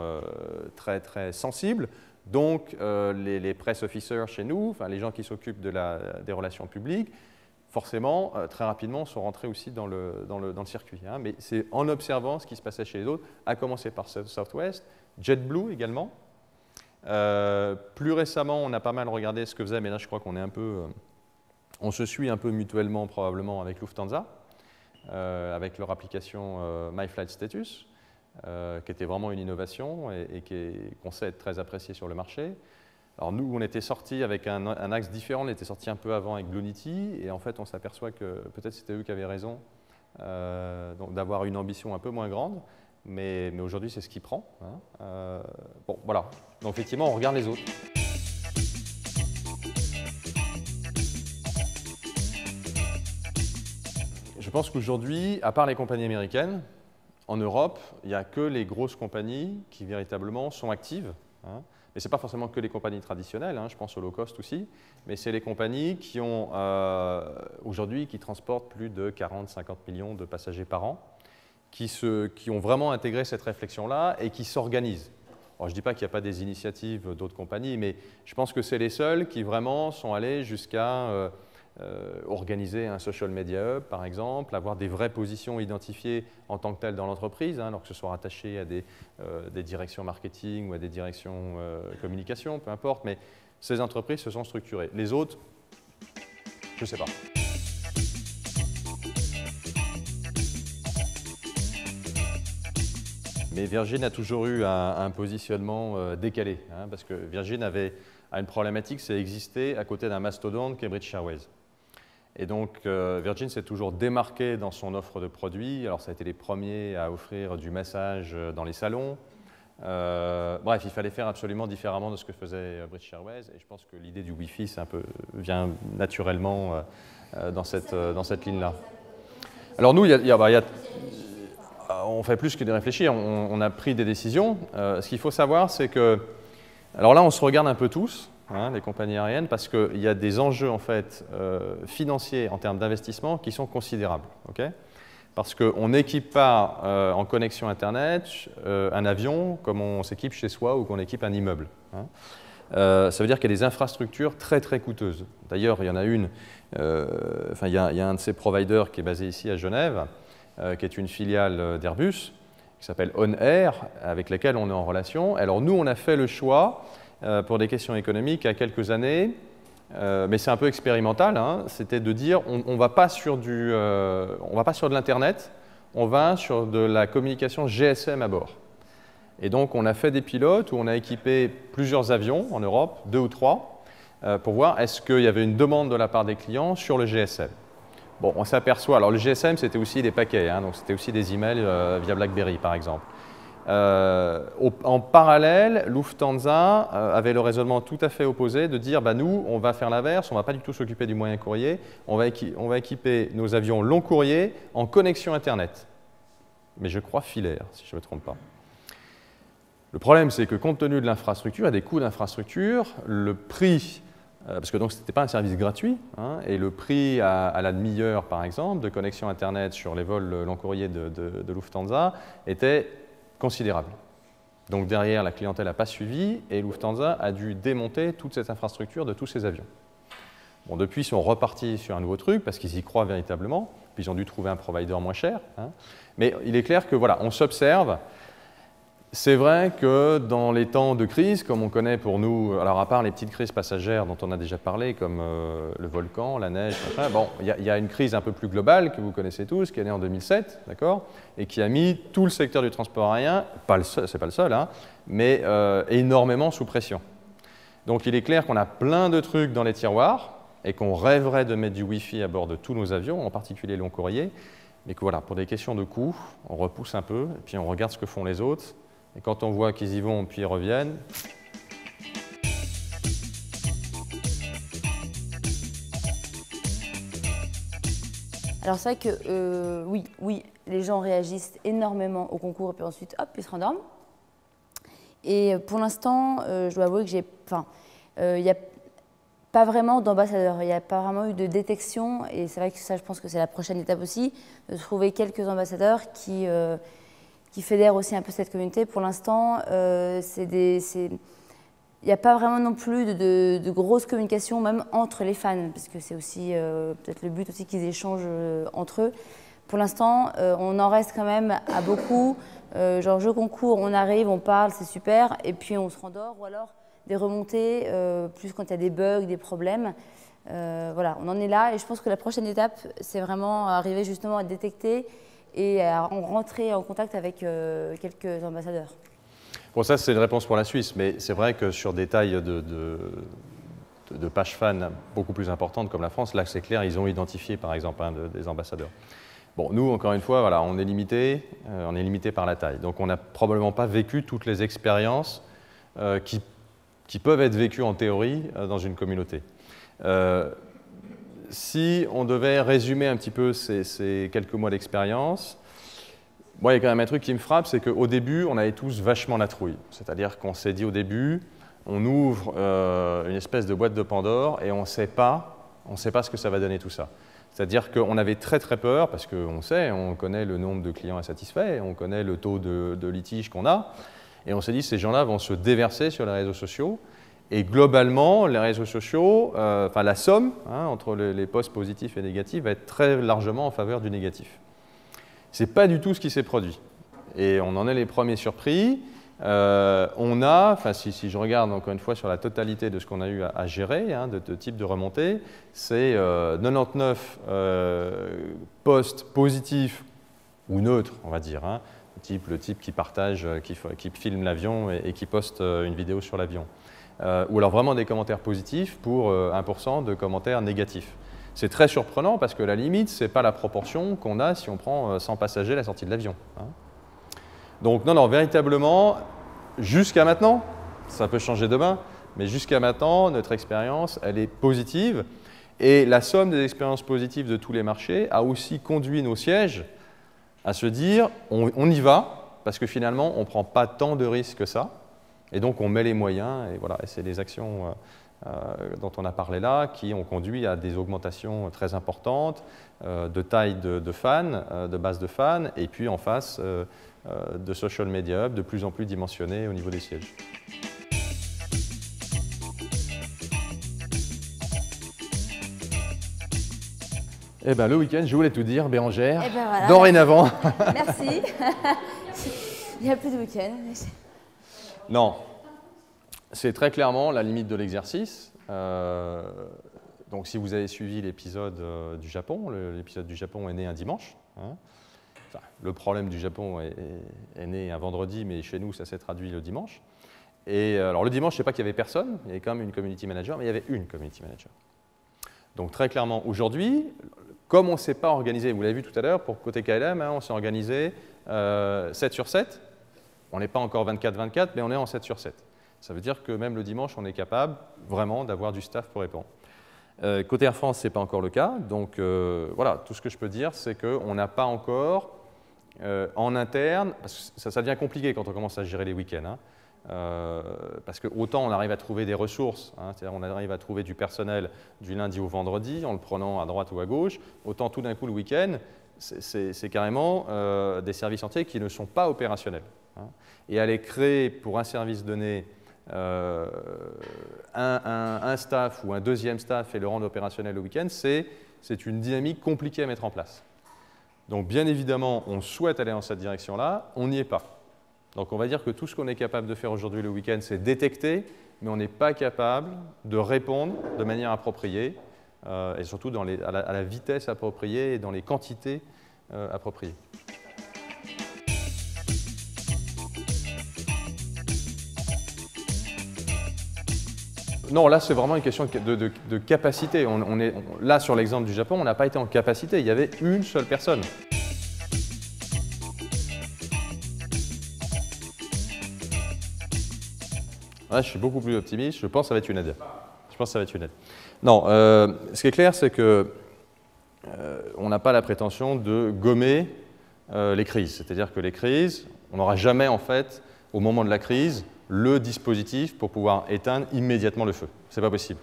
très, très sensibles. Donc, les press officers chez nous, enfin, les gens qui s'occupent des relations publiques, forcément, très rapidement, sont rentrés aussi dans le circuit. Hein. Mais c'est en observant ce qui se passait chez les autres, à commencer par Southwest, JetBlue également. Plus récemment, on a pas mal regardé ce que faisait, mais là, je crois qu'on est un peu... on se suit un peu mutuellement, probablement, avec Lufthansa, avec leur application My Flight Status, qui était vraiment une innovation et qu'on sait être très appréciée sur le marché. Alors nous, on était sortis avec un axe différent, on était sortis un peu avant avec Bluenity, et en fait, on s'aperçoit que peut-être c'était eux qui avaient raison d'avoir une ambition un peu moins grande. Mais aujourd'hui, c'est ce qui prend. Hein. Bon, voilà. Donc, effectivement, on regarde les autres. Je pense qu'aujourd'hui, à part les compagnies américaines, en Europe, il n'y a que les grosses compagnies qui véritablement sont actives. Hein. Mais ce n'est pas forcément que les compagnies traditionnelles, hein, je pense au low cost aussi, mais c'est les compagnies qui ont aujourd'hui qui transportent plus de 40-50 millions de passagers par an. Qui ont vraiment intégré cette réflexion-là et qui s'organisent. Alors, je ne dis pas qu'il n'y a pas des initiatives d'autres compagnies, mais je pense que c'est les seuls qui vraiment sont allés jusqu'à organiser un social media hub, par exemple, avoir des vraies positions identifiées en tant que telles dans l'entreprise, hein, alors que ce soit rattaché à des directions marketing ou à des directions communication, peu importe, mais ces entreprises se sont structurées. Les autres, je ne sais pas. Mais Virgin a toujours eu un positionnement décalé, hein, parce que Virgin a une problématique, c'est exister à côté d'un mastodonte qui est British Airways. Et donc Virgin s'est toujours démarqué dans son offre de produits. Alors ça a été les premiers à offrir du massage dans les salons. Bref, il fallait faire absolument différemment de ce que faisait British Airways. Et je pense que l'idée du Wi-Fi vient naturellement dans cette ligne-là. Alors nous, on fait plus que de réfléchir, on a pris des décisions. Ce qu'il faut savoir, c'est que, alors là, on se regarde un peu tous, hein, les compagnies aériennes, parce qu'il y a des enjeux en fait financiers en termes d'investissement qui sont considérables. Okay, parce qu'on n'équipe pas en connexion Internet un avion comme on s'équipe chez soi ou qu'on équipe un immeuble. Hein. Ça veut dire qu'il y a des infrastructures très très coûteuses. D'ailleurs, il y en a une, il y a un de ces providers qui est basé ici à Genève, qui est une filiale d'Airbus, qui s'appelle On Air, avec laquelle on est en relation. Alors nous, on a fait le choix, pour des questions économiques, il y a quelques années, mais c'est un peu expérimental, hein, c'était de dire on ne va pas sur de l'Internet, on va sur de la communication GSM à bord. Et donc on a fait des pilotes où on a équipé plusieurs avions en Europe, 2 ou 3, pour voir est-ce qu'il y avait une demande de la part des clients sur le GSM. Bon, on s'aperçoit, alors le GSM c'était aussi des paquets, hein, donc c'était aussi des emails via BlackBerry par exemple. En parallèle, Lufthansa avait le raisonnement tout à fait opposé de dire bah, nous, on va faire l'inverse, on ne va pas du tout s'occuper du moyen courrier, on va équiper nos avions long courrier en connexion Internet. Mais je crois filaire, si je ne me trompe pas. Le problème, c'est que compte tenu de l'infrastructure, et des coûts d'infrastructure, le prix parce que donc ce n'était pas un service gratuit, hein, et le prix à la demi-heure, par exemple, de connexion Internet sur les vols long courrier de Lufthansa était considérable. Donc derrière, la clientèle n'a pas suivi, et Lufthansa a dû démonter toute cette infrastructure de tous ses avions. Bon, depuis, ils sont repartis sur un nouveau truc, parce qu'ils y croient véritablement, puis ils ont dû trouver un provider moins cher, hein. Mais il est clair que voilà, on s'observe. C'est vrai que dans les temps de crise, comme on connaît pour nous, alors à part les petites crises passagères dont on a déjà parlé, comme le volcan, la neige, machin, bon, il y a une crise un peu plus globale que vous connaissez tous, qui est née en 2007, d'accord, et qui a mis tout le secteur du transport aérien, c'est pas le seul, hein, mais énormément sous pression. Donc il est clair qu'on a plein de trucs dans les tiroirs et qu'on rêverait de mettre du Wi-Fi à bord de tous nos avions, en particulier long courrier, mais que voilà, pour des questions de coût, on repousse un peu, et puis on regarde ce que font les autres. Et quand on voit qu'ils y vont puis ils reviennent, Alors c'est vrai que oui, les gens réagissent énormément au concours et puis ensuite, hop, ils se rendorment. Et pour l'instant, je dois avouer que il n'y a pas vraiment d'ambassadeurs, il n'y a pas vraiment eu de détection. Et c'est vrai que ça, je pense que c'est la prochaine étape aussi, de trouver quelques ambassadeurs qui fédèrent aussi un peu cette communauté. Pour l'instant, il n'y a pas vraiment non plus de grosses communications, même entre les fans, parce que c'est aussi peut-être le but aussi qu'ils échangent entre eux. Pour l'instant, on en reste quand même à beaucoup. Genre jeu concours, on arrive, on parle, c'est super, et puis on se rendort, ou alors des remontées, plus quand il y a des bugs, des problèmes. Voilà, on en est là, et je pense que la prochaine étape, c'est vraiment arriver justement à détecter et à rentrer en contact avec quelques ambassadeurs. Bon, ça, c'est une réponse pour la Suisse, mais c'est vrai que sur des tailles de pages fans beaucoup plus importantes comme la France, là, c'est clair, ils ont identifié, par exemple, des ambassadeurs. Bon, nous, encore une fois, voilà, on est limité par la taille. Donc, on n'a probablement pas vécu toutes les expériences qui peuvent être vécues en théorie dans une communauté. Si on devait résumer un petit peu ces quelques mois d'expérience, moi, il y a quand même un truc qui me frappe, c'est qu'au début, on avait tous vachement la trouille. C'est-à-dire qu'on s'est dit au début, on ouvre une espèce de boîte de Pandore et on ne sait pas ce que ça va donner tout ça. C'est-à-dire qu'on avait très très peur, parce qu'on sait, on connaît le nombre de clients insatisfaits, on connaît le taux de litige qu'on a, et on s'est dit, ces gens-là vont se déverser sur les réseaux sociaux. Et globalement, les réseaux sociaux, enfin la somme entre les posts positifs et négatifs va être très largement en faveur du négatif. Ce n'est pas du tout ce qui s'est produit. Et on en est les premiers surpris. On a, si je regarde encore une fois sur la totalité de ce qu'on a eu à gérer, de type de remontée, c'est 99 posts positifs ou neutres, on va dire, le type qui partage, qui filme l'avion et qui poste une vidéo sur l'avion. Ou alors vraiment des commentaires positifs pour 1% de commentaires négatifs. C'est très surprenant parce que la limite, ce n'est pas la proportion qu'on a si on prend 100 passagers à la sortie de l'avion. Donc non, véritablement, jusqu'à maintenant, ça peut changer demain, mais jusqu'à maintenant, notre expérience, elle est positive. Et la somme des expériences positives de tous les marchés a aussi conduit nos sièges à se dire, on y va, parce que finalement, on ne prend pas tant de risques que ça. Et donc, on met les moyens, et voilà, et c'est des actions dont on a parlé là, qui ont conduit à des augmentations très importantes de taille de fans, de base de fans, et puis en face de social media hub de plus en plus dimensionnés au niveau des sièges. Eh bien, le week-end, je voulais tout dire, Bérangère, voilà, dorénavant. Merci. Il n'y a plus de week-end. Non, c'est très clairement la limite de l'exercice. Donc, si vous avez suivi l'épisode du Japon, l'épisode du Japon est né un dimanche. Enfin, le problème du Japon est né un vendredi, mais chez nous, ça s'est traduit le dimanche. Et alors, le dimanche, je ne sais pas qu'il n'y avait personne, il y avait quand même une community manager, mais il y avait une community manager. Donc, très clairement, aujourd'hui, comme on ne s'est pas organisé, vous l'avez vu tout à l'heure, pour côté KLM, on s'est organisé 7 sur 7. On n'est pas encore 24-24, mais on est en 7 sur 7. Ça veut dire que même le dimanche, on est capable vraiment d'avoir du staff pour répondre. Côté Air France, ce n'est pas encore le cas. Donc voilà, tout ce que je peux dire, c'est qu'on n'a pas encore en interne, parce que ça devient compliqué quand on commence à gérer les week-ends, parce que autant on arrive à trouver des ressources, hein, c'est-à-dire on arrive à trouver du personnel du lundi au vendredi en le prenant à droite ou à gauche, autant tout d'un coup le week-end, c'est carrément des services entiers qui ne sont pas opérationnels. Hein. Et aller créer pour un service donné un staff ou un deuxième staff et le rendre opérationnel le week-end, c'est une dynamique compliquée à mettre en place. Donc bien évidemment, on souhaite aller dans cette direction-là, on n'y est pas. Donc on va dire que tout ce qu'on est capable de faire aujourd'hui le week-end, c'est détecter, mais on n'est pas capable de répondre de manière appropriée, et surtout à la vitesse appropriée et dans les quantités appropriées. Non, là, c'est vraiment une question de capacité. Là, sur l'exemple du Japon, on n'a pas été en capacité. Il y avait une seule personne. Là, je suis beaucoup plus optimiste. Je pense que ça va être une aide. Je pense que ça va être une aide. Non, ce qui est clair, c'est que on n'a pas la prétention de gommer les crises. C'est-à-dire que les crises, on n'aura jamais, en fait, au moment de la crise, le dispositif pour pouvoir éteindre immédiatement le feu. Ce n'est pas possible.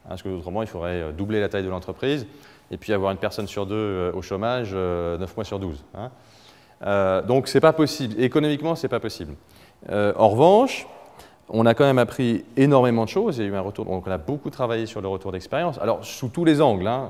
Parce que autrement, il faudrait doubler la taille de l'entreprise et puis avoir une personne sur deux au chômage 9 mois sur 12. Hein. Donc, ce n'est pas possible. Économiquement, ce n'est pas possible. En revanche, on a quand même appris énormément de choses. Il y a eu un retour, donc on a beaucoup travaillé sur le retour d'expérience. Alors, sous tous les angles, hein,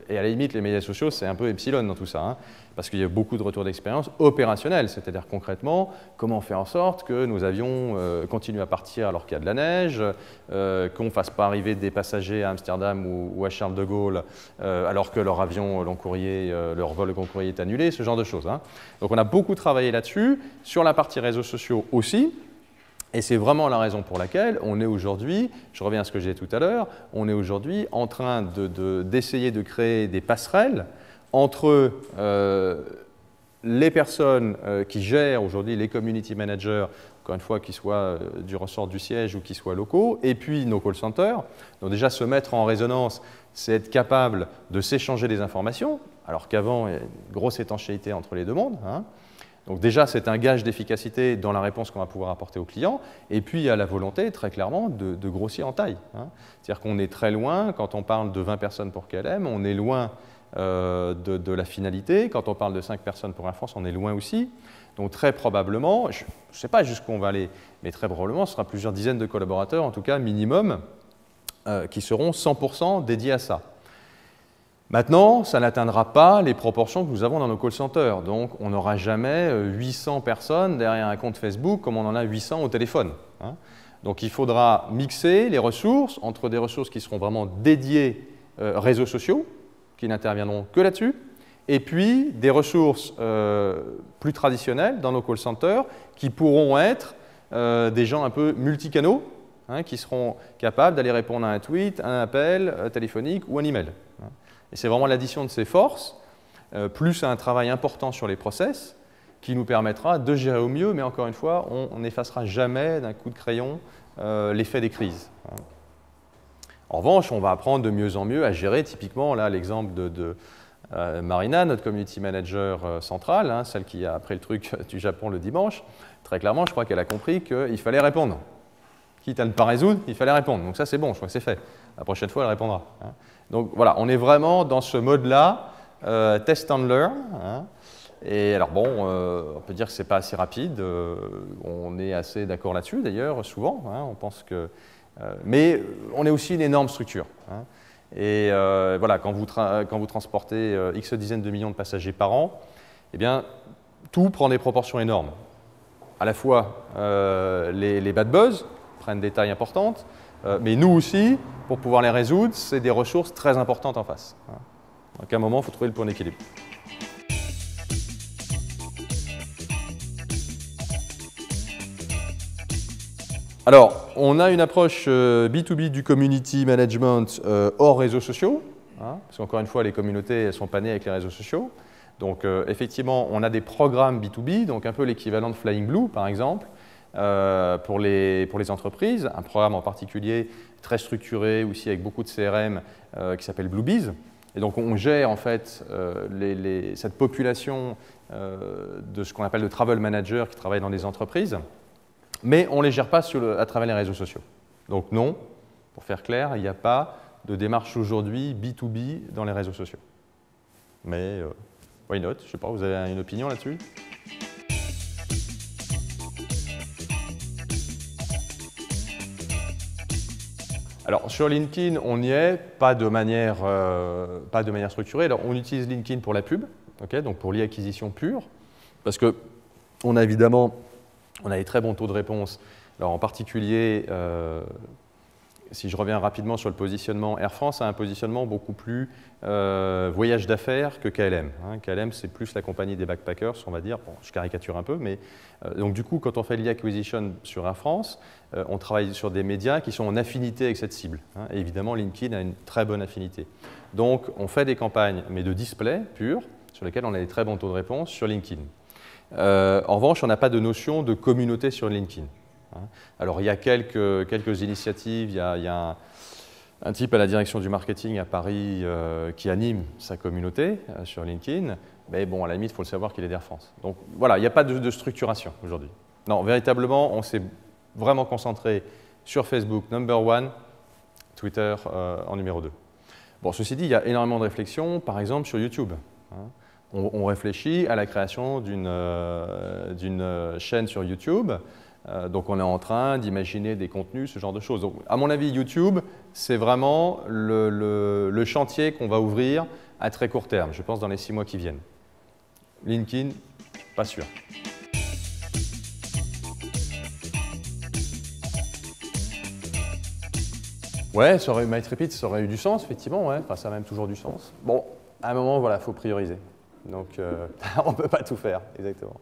et à la limite, les médias sociaux, c'est un peu epsilon dans tout ça, hein, parce qu'il y a eu beaucoup de retours d'expérience opérationnels, c'est-à-dire concrètement, comment faire en sorte que nos avions continuent à partir alors qu'il y a de la neige, qu'on ne fasse pas arriver des passagers à Amsterdam ou à Charles de Gaulle alors que leur avion, leur vol long courrier est annulé, ce genre de choses. Hein. Donc, on a beaucoup travaillé là-dessus, sur la partie réseaux sociaux aussi. Et c'est vraiment la raison pour laquelle on est aujourd'hui, je reviens à ce que j'ai dit tout à l'heure, on est aujourd'hui en train d'essayer de créer des passerelles entre les personnes qui gèrent aujourd'hui les community managers, encore une fois, qu'ils soient du ressort du siège ou qu'ils soient locaux, et puis nos call centers. Donc déjà, se mettre en résonance, c'est être capable de s'échanger des informations, alors qu'avant, il y a une grosse étanchéité entre les deux mondes. Hein. Donc déjà, c'est un gage d'efficacité dans la réponse qu'on va pouvoir apporter aux clients. Et puis, il y a la volonté, très clairement, de grossir en taille. Hein. C'est-à-dire qu'on est très loin, quand on parle de 20 personnes pour KLM, on est loin de la finalité. Quand on parle de 5 personnes pour Air France, on est loin aussi. Donc très probablement, je ne sais pas jusqu'où on va aller, mais très probablement, ce sera plusieurs dizaines de collaborateurs, en tout cas minimum, qui seront 100% dédiés à ça. Maintenant, ça n'atteindra pas les proportions que nous avons dans nos call centers. Donc, on n'aura jamais 800 personnes derrière un compte Facebook comme on en a 800 au téléphone. Hein. Donc, il faudra mixer les ressources entre des ressources qui seront vraiment dédiées réseaux sociaux, qui n'interviendront que là-dessus, et puis des ressources plus traditionnelles dans nos call centers qui pourront être des gens un peu multicanaux, hein, qui seront capables d'aller répondre à un tweet, à un appel téléphonique ou un email. Hein. Et c'est vraiment l'addition de ces forces, plus un travail important sur les process, qui nous permettra de gérer au mieux, mais encore une fois, on n'effacera jamais d'un coup de crayon l'effet des crises. En revanche, on va apprendre de mieux en mieux à gérer, typiquement, là, l'exemple de Marina, notre community manager centrale, hein, celle qui a appris le truc du Japon le dimanche. Très clairement, je crois qu'elle a compris qu'il fallait répondre. Quitte à ne pas résoudre, il fallait répondre. Donc ça, c'est bon, je crois que c'est fait. La prochaine fois, elle répondra. Hein. Donc voilà, on est vraiment dans ce mode-là, test and learn. Hein. Et alors bon, on peut dire que ce n'est pas assez rapide. On est assez d'accord là-dessus, d'ailleurs, souvent. Hein, on pense que, mais on est aussi une énorme structure. Hein. Et voilà, quand vous transportez X dizaines de millions de passagers par an, eh bien, tout prend des proportions énormes. À la fois les bad buzz prennent des tailles importantes, mais nous aussi, pour pouvoir les résoudre, c'est des ressources très importantes en face. Donc à un moment, il faut trouver le point d'équilibre. Alors, on a une approche B2B du community management hors réseaux sociaux, hein, parce qu'encore une fois, les communautés elles sont pas nées avec les réseaux sociaux. Donc effectivement, on a des programmes B2B, donc un peu l'équivalent de Flying Blue, par exemple, pour les entreprises, un programme en particulier très structuré, aussi avec beaucoup de CRM, qui s'appelle Bluebees. Et donc on gère en fait cette population de ce qu'on appelle de travel managers qui travaillent dans des entreprises, mais on ne les gère pas à travers les réseaux sociaux. Donc non, pour faire clair, il n'y a pas de démarche aujourd'hui B2B dans les réseaux sociaux. Mais why not? Je ne sais pas, vous avez une opinion là-dessus? Alors sur LinkedIn, on y est, pas de manière structurée. Alors, on utilise LinkedIn pour la pub, okay, donc pour l'e-acquisition pure, parce qu'on a évidemment des très bons taux de réponse. Alors en particulier, si je reviens rapidement sur le positionnement, Air France a un positionnement beaucoup plus voyage d'affaires que KLM. Hein. KLM, c'est plus la compagnie des backpackers, on va dire. Bon, je caricature un peu, mais donc du coup, quand on fait l'e-acquisition sur Air France, on travaille sur des médias qui sont en affinité avec cette cible. Hein. Et évidemment, LinkedIn a une très bonne affinité. Donc, on fait des campagnes, mais de display pur, sur lesquelles on a des très bons taux de réponse sur LinkedIn. En revanche, on n'a pas de notion de communauté sur LinkedIn. Hein. Alors, il y a quelques initiatives. Il y a un type à la direction du marketing à Paris qui anime sa communauté sur LinkedIn. Mais bon, à la limite, il faut le savoir qu'il est d'Air France. Donc voilà, il n'y a pas de structuration aujourd'hui. Non, véritablement, on s'est vraiment concentré sur Facebook, number one, Twitter en numéro 2. Bon, ceci dit, il y a énormément de réflexions, par exemple sur YouTube. Hein. On réfléchit à la création d'une chaîne sur YouTube. Donc on est en train d'imaginer des contenus, ce genre de choses. Donc, à mon avis, YouTube, c'est vraiment le chantier qu'on va ouvrir à très court terme, je pense dans les 6 mois qui viennent. LinkedIn, pas sûr. Ouais, MyTripit, ça aurait eu du sens, effectivement. Ouais. Enfin, ça a même toujours du sens. Bon, à un moment, voilà, il faut prioriser. Donc, on ne peut pas tout faire, exactement.